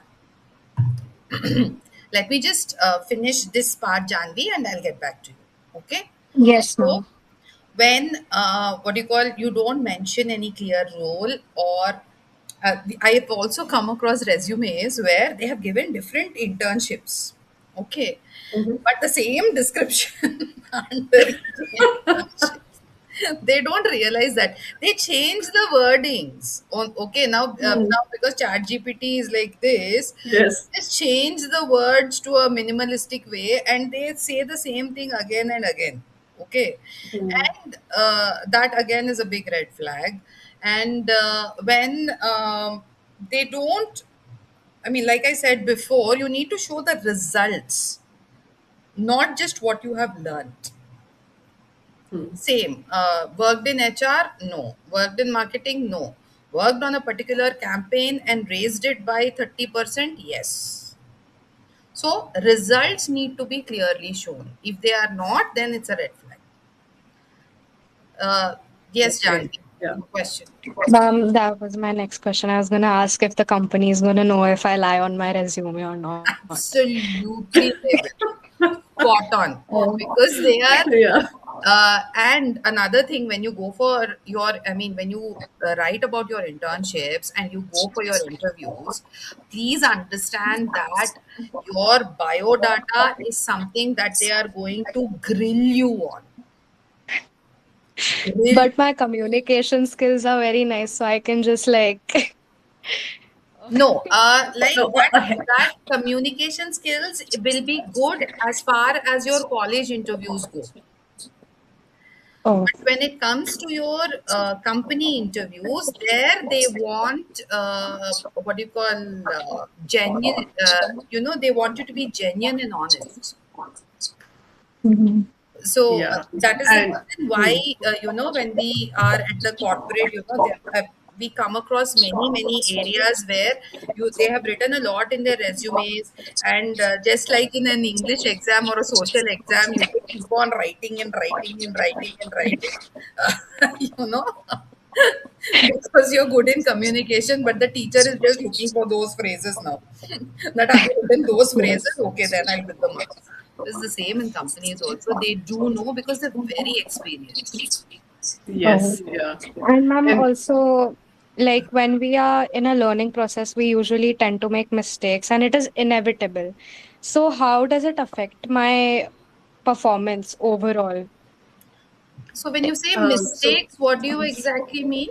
Let me just finish this part, Janvi, and I'll get back to you. Okay. Yes, So ma'am. when what do you call, you don't mention any clear role, or I have also come across resumes where they have given different internships. Okay. But the same description under each internship. They don't realize that they change the wordings on. Okay, now because chat gpt is like this, Yes. just change the words to a minimalistic way and they say the same thing again and again. Okay. And that again is a big red flag. And when they don't, like I said before, you need to show the results, not just what you have learned. Same. Worked in HR? No. Worked in marketing? No. Worked on a particular campaign and raised it by 30%? Yes. So results need to be clearly shown. If they are not, then it's a red flag. Yes, Okay. Janvi. Yeah. Question. Ma'am, that was my next question. I was gonna ask if the company is gonna know if I lie on my resume or not. Absolutely, they will. Spot on. Oh. Because they are. Yeah. And another thing, when you go for when you write about your internships and you go for your interviews, please understand that your biodata is something that they are going to grill you on. Grill. But my communication skills are very nice, so I can just like No, like No, that communication skills will be good as far as your college interviews go. Oh, But when it comes to your company interviews, there they want what do you call genuine. They want you to be genuine and honest. mhm. So yeah, that is the and reason why when we are at the corporate, we come across many areas where they have written a lot in their resumes, and just like in an English exam or a social exam, you just keep on writing and writing and writing and writing, you know. Because you're good in communication, but the teacher is just looking for those phrases now. That have you written those phrases? yes, Okay, then I'll get the marks. It's the same in companies also. They do know because they're very experienced. Oh. yes, yeah, And ma'am, and also, like when we are in a learning process, we usually tend to make mistakes and it is inevitable. So, how does it affect my performance overall? So when you say so mistakes, what do you exactly mean?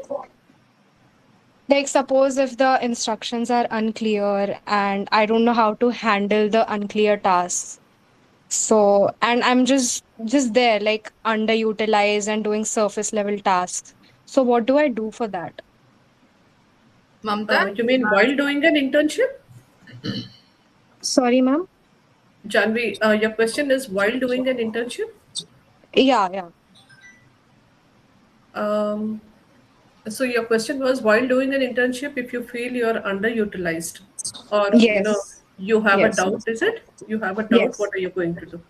Like, suppose if the instructions are unclear and I don't know how to handle the unclear tasks. So, and I'm just there, like underutilized and doing surface level tasks. So, what do I do for that? Mamta, you you mean have. while doing an internship? Sorry, ma'am. Janvi, your question is while doing an internship? Yeah, yeah. Um, so your question was while doing an internship, if you feel you're underutilized, or Yes. you have a Yes. doubt, is it? You have a doubt, Yes. what are you going to do?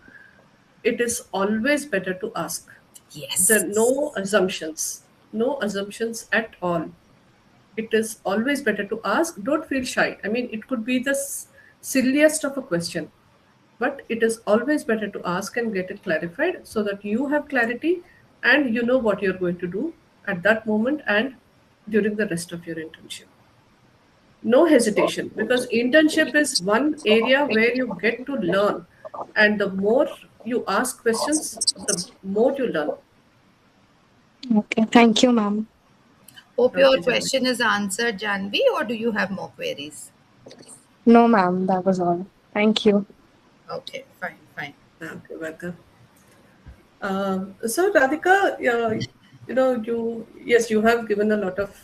It is always better to ask. There Yes. no assumptions, no assumptions at all. It is always better to ask. Don't feel shy. I mean, it could be the silliest of a question, but it is always better to ask and get it clarified so that you have clarity and you know what you're going to do at that moment and during the rest of your internship. No hesitation, because internship is one area where you get to learn, and the more you ask questions, the more you learn. Okay. Thank you, ma'am. Hope your Okay, Janvi. question is answered, Janvi, or do you have more queries? No, ma'am. That was all. Thank you. Okay, fine, fine. Okay, welcome. So Radhika, yes, you have given a lot of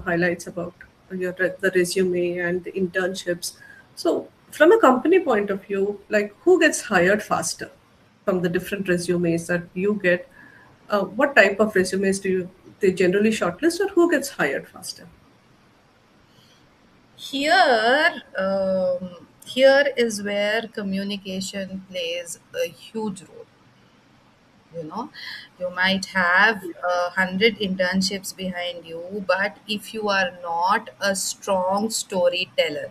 highlights about the resume and the internships. So from a company point of view, like who gets hired faster from the different resumes that you get? What type of resumes do they generally shortlist, or who gets hired faster? Here is where communication plays a huge role. You know, you might have 100 internships behind you, but if you are not a strong storyteller,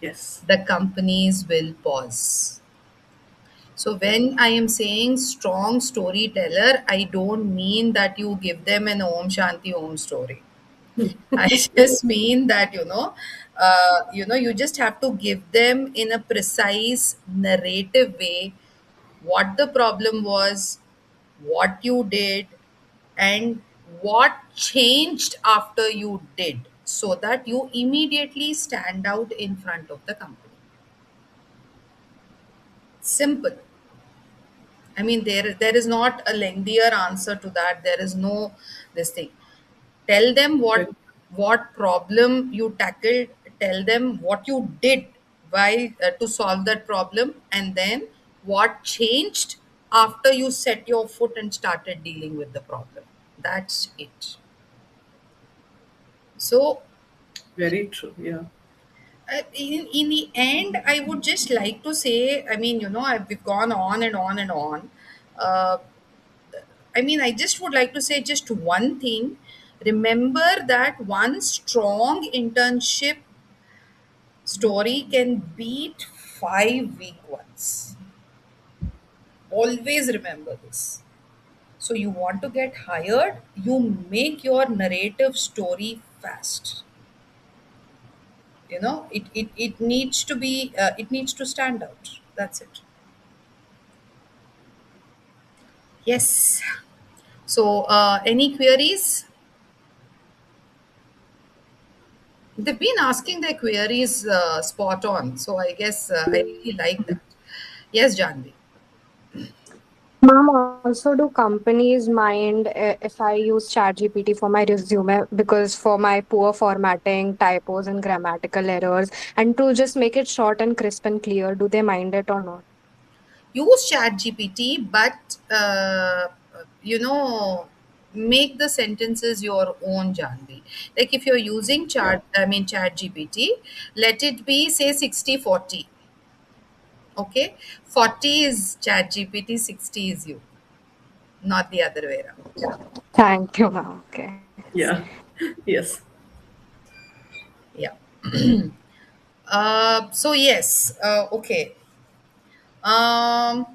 Yes. the companies will pause. So when I am saying strong storyteller, I don't mean that you give them an Om Shanti Om story. I just mean that you just have to give them in a precise narrative way what the problem was, what you did, and what changed after you did, so that you immediately stand out in front of the company. Simple. I mean, there is not a lengthier answer to that. There is no this thing. Tell them Very, what problem you tackled. Tell them what you did while to solve that problem, and then what changed after you set your foot and started dealing with the problem. That's it. So very true. Yeah. in the end, I would just like to say, I mean, we've gone on and on and on. Uh, I mean, I just would like to say just one thing. Remember that one strong internship story can beat 5 weak ones. Always remember this. So, you want to get hired, you make your narrative story fast. It needs to be, it needs to stand out. That's it. Yes. So, any queries? They've been asking their queries spot on. So I guess I really like that. Yes, Janvi. Ma'am, also do companies mind if I use ChatGPT for my resume because for my poor formatting, typos, and grammatical errors, and to just make it short and crisp and clear, do they mind it or not? Use ChatGPT, but you know, make the sentences your own, Janvi. Like if you're using ChatGPT, let it be say 60-40. Okay, 40 is ChatGPT, 60 is you, not the other way around. Thank you, ma'am. Okay. Yeah. Yes. Yeah. So yes. Okay. Um,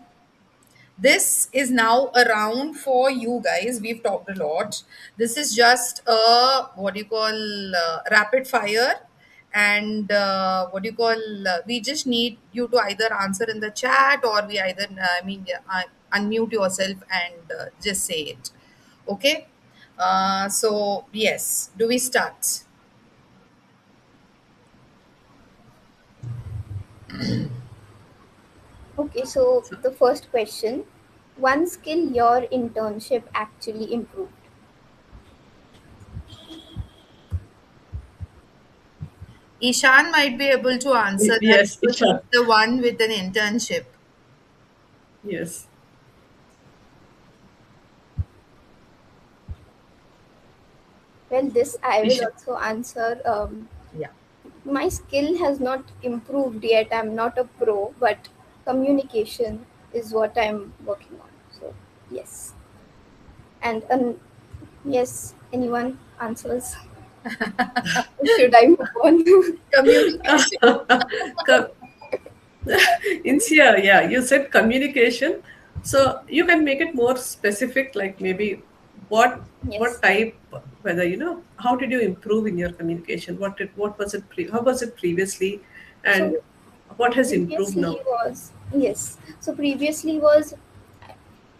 this is now a round for you guys. We've talked a lot. This is just a what do you call rapid fire, and what do you call? We just need you to either answer in the chat or we either unmute yourself and just say it. Okay. So yes, do we start? Okay, so the first question, one skill your internship actually improved. Ishan might be able to answer that Yes, because he's Isha. the one with an internship. Yes. Well, this I will Isha. also answer. Yeah. My skill has not improved yet. I'm not a pro, but communication is what I'm working on. So, yes. And yes, anyone answers? Should I move on? Communication. Co- in here, yeah, you said communication. So you can make it more specific, like maybe what Yes. what type, whether how did you improve in your communication? What was it how was it previously, and So what has improved previously now? was, yes. So previously was,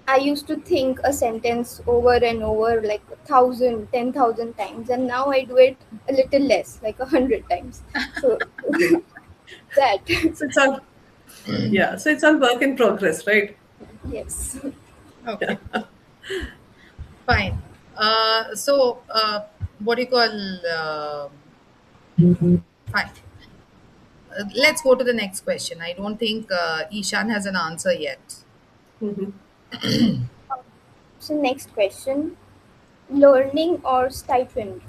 I used to think a sentence over and over like 1,000, 10,000 times, and now I do it a little less, like 100 times. So that, So it's all yeah. So it's all work in progress, right? yes. Okay. Fine. So, what do you call? Fine. Let's go to the next question. I don't think Ishan has an answer yet. Mhm. So next question, learning or stipend?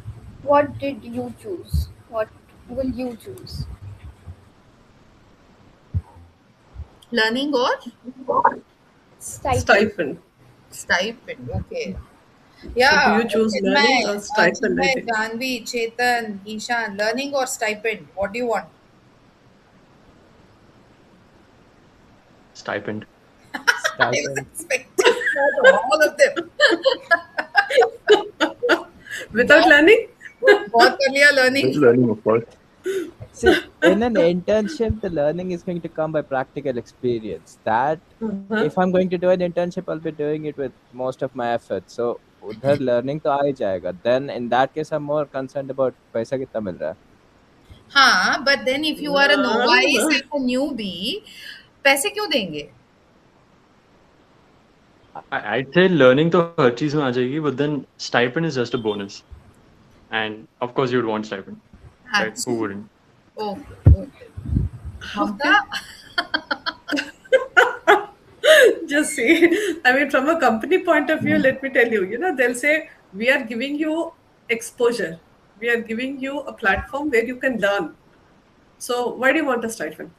What did you choose? What will you choose? Learning or Stipend. Stipend. stipend? Okay. So do Yeah. you choose learning or stipend? I Chinmay, think Janvi, Chetan, Ishan, learning or stipend? What do you want? Stipend. I was Stipend. expecting that of all of them. without बहुत learning. बहुत कर लिया learning. With learning, of course. See, in an internship, the learning is going to come by practical experience. That Uh-huh. if I'm going to do an internship, I'll be doing it with most of my effort. So उधर learning तो आ ही जाएगा. Then in that case, I'm more concerned about पैसा कितना मिल रहा है. हाँ, but then if you are a novice Uh, and a newbie, पैसे क्यों देंगे? I'd say learning तो हर चीज में आ जाएगी, but then stipend is just a bonus. And of course, you'd want stipend, right? Who अच्छा. wouldn't? Okay. Okay. Mamta? okay. Just see. I mean, from a company point of view, let me tell you, they'll say, we are giving you exposure. We are giving you a platform where you can learn. So why do you want a stipend?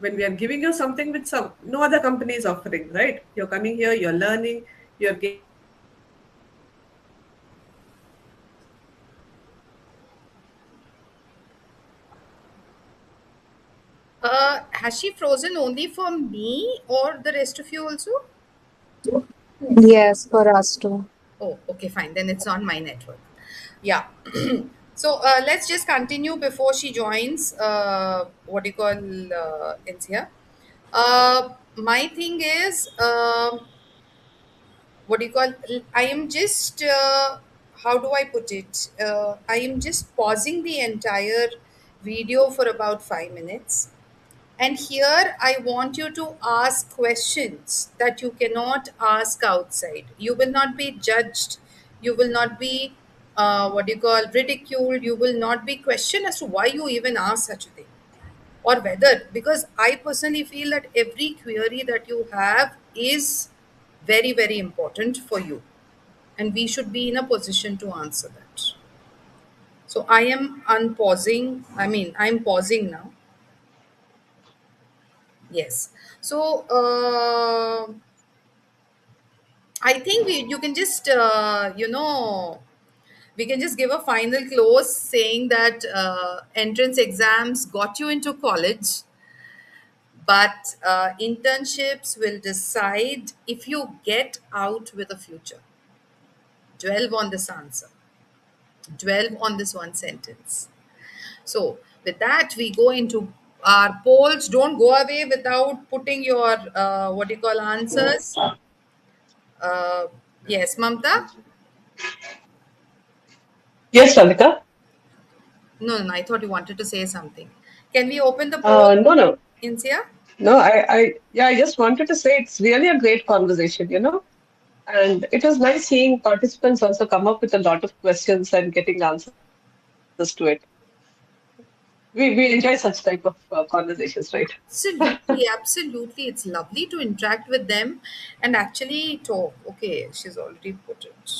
When we are giving you something which no other company is offering, right? You're coming here, you're learning, you're getting. Has she frozen only for me or the rest of you also? Yes. Yes, for us too. Oh, okay, fine. Then it's on my network. Yeah. So let's just continue before she joins. What do you call Insia? My thing is, what do you call? I am just how do I put it? I am just pausing the entire video for about 5 minutes. And here I want you to ask questions that you cannot ask outside. You will not be judged. You will not be, what do you call, ridiculed. You will not be questioned as to why you even ask such a thing. Or whether, because I personally feel that every query that you have is very, very important for you. And we should be in a position to answer that. So I am unpausing. I'm pausing now. Yes. So I think you can just, we can just give a final close saying that entrance exams got you into college, but internships will decide if you get out with a future. Dwell on this answer. Dwell on this one sentence. So, with that, we go into our polls. Don't go away without putting your what do you call answers. Yes, Mamta? Yes, Radhika. No, no, I thought you wanted to say something. Can we open the poll, No, no. Insia? No, yeah, I just wanted to say it's really a great conversation, you know, and it was nice seeing participants also come up with a lot of questions and getting answers to it. We enjoy such type of conversations, right? Absolutely, absolutely. It's lovely to interact with them and actually talk. Okay, she's already put it.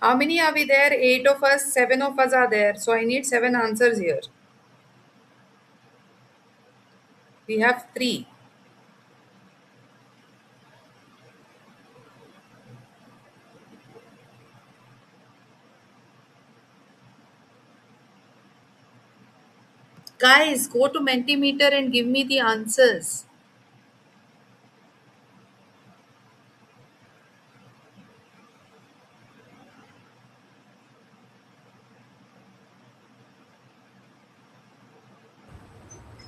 How many are we there? 8 of us, 7 of us are there. So I need 7 answers here. We have 3. Guys, go to Mentimeter and give me the answers.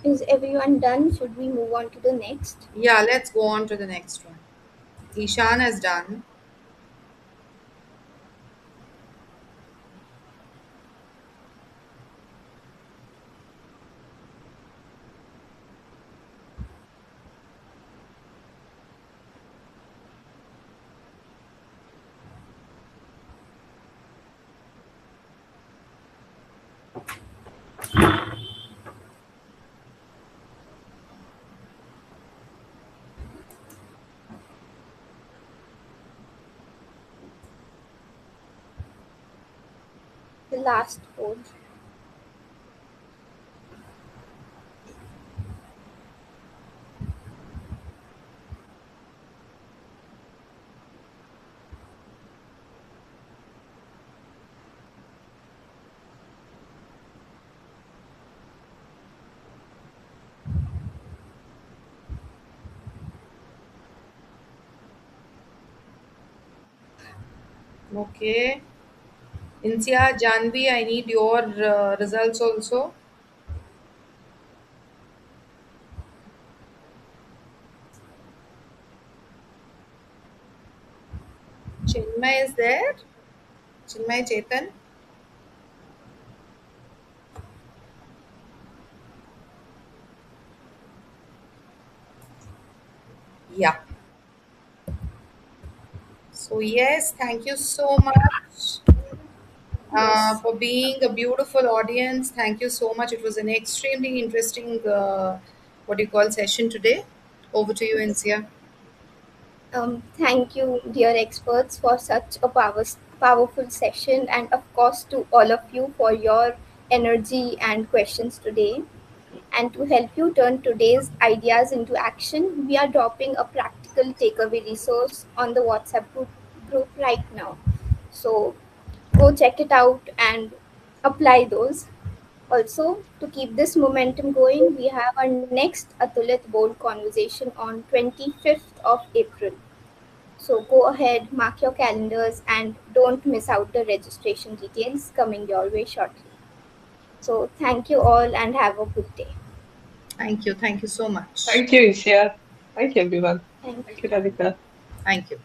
Is everyone done? Should we move on to the next? Yeah, let's go on to the next one. Ishan has done. The last poll. Okay. Insia, Janvi, I need your results also. Chinmay is there? Chinmay Chetan? Yeah. So, yes, thank you so much for being a beautiful audience. Thank you so much. It was an extremely interesting, what do you call, session today. Over to you, Insia. Thank you, dear experts, for such a powerful session, and of course, to all of you for your energy and questions today. And to help you turn today's ideas into action, we are dropping a practical takeaway resource on the WhatsApp group right now. So go check it out and apply those. Also, to keep this momentum going, we have our next Atulit board conversation on 25th of April. So go ahead, mark your calendars, and don't miss out the registration details coming your way shortly. So thank you all and have a good day. Thank you. Thank you so much. Thank you, Isya. Thank you, everyone. Thank Thank you, Radhika. Thank you.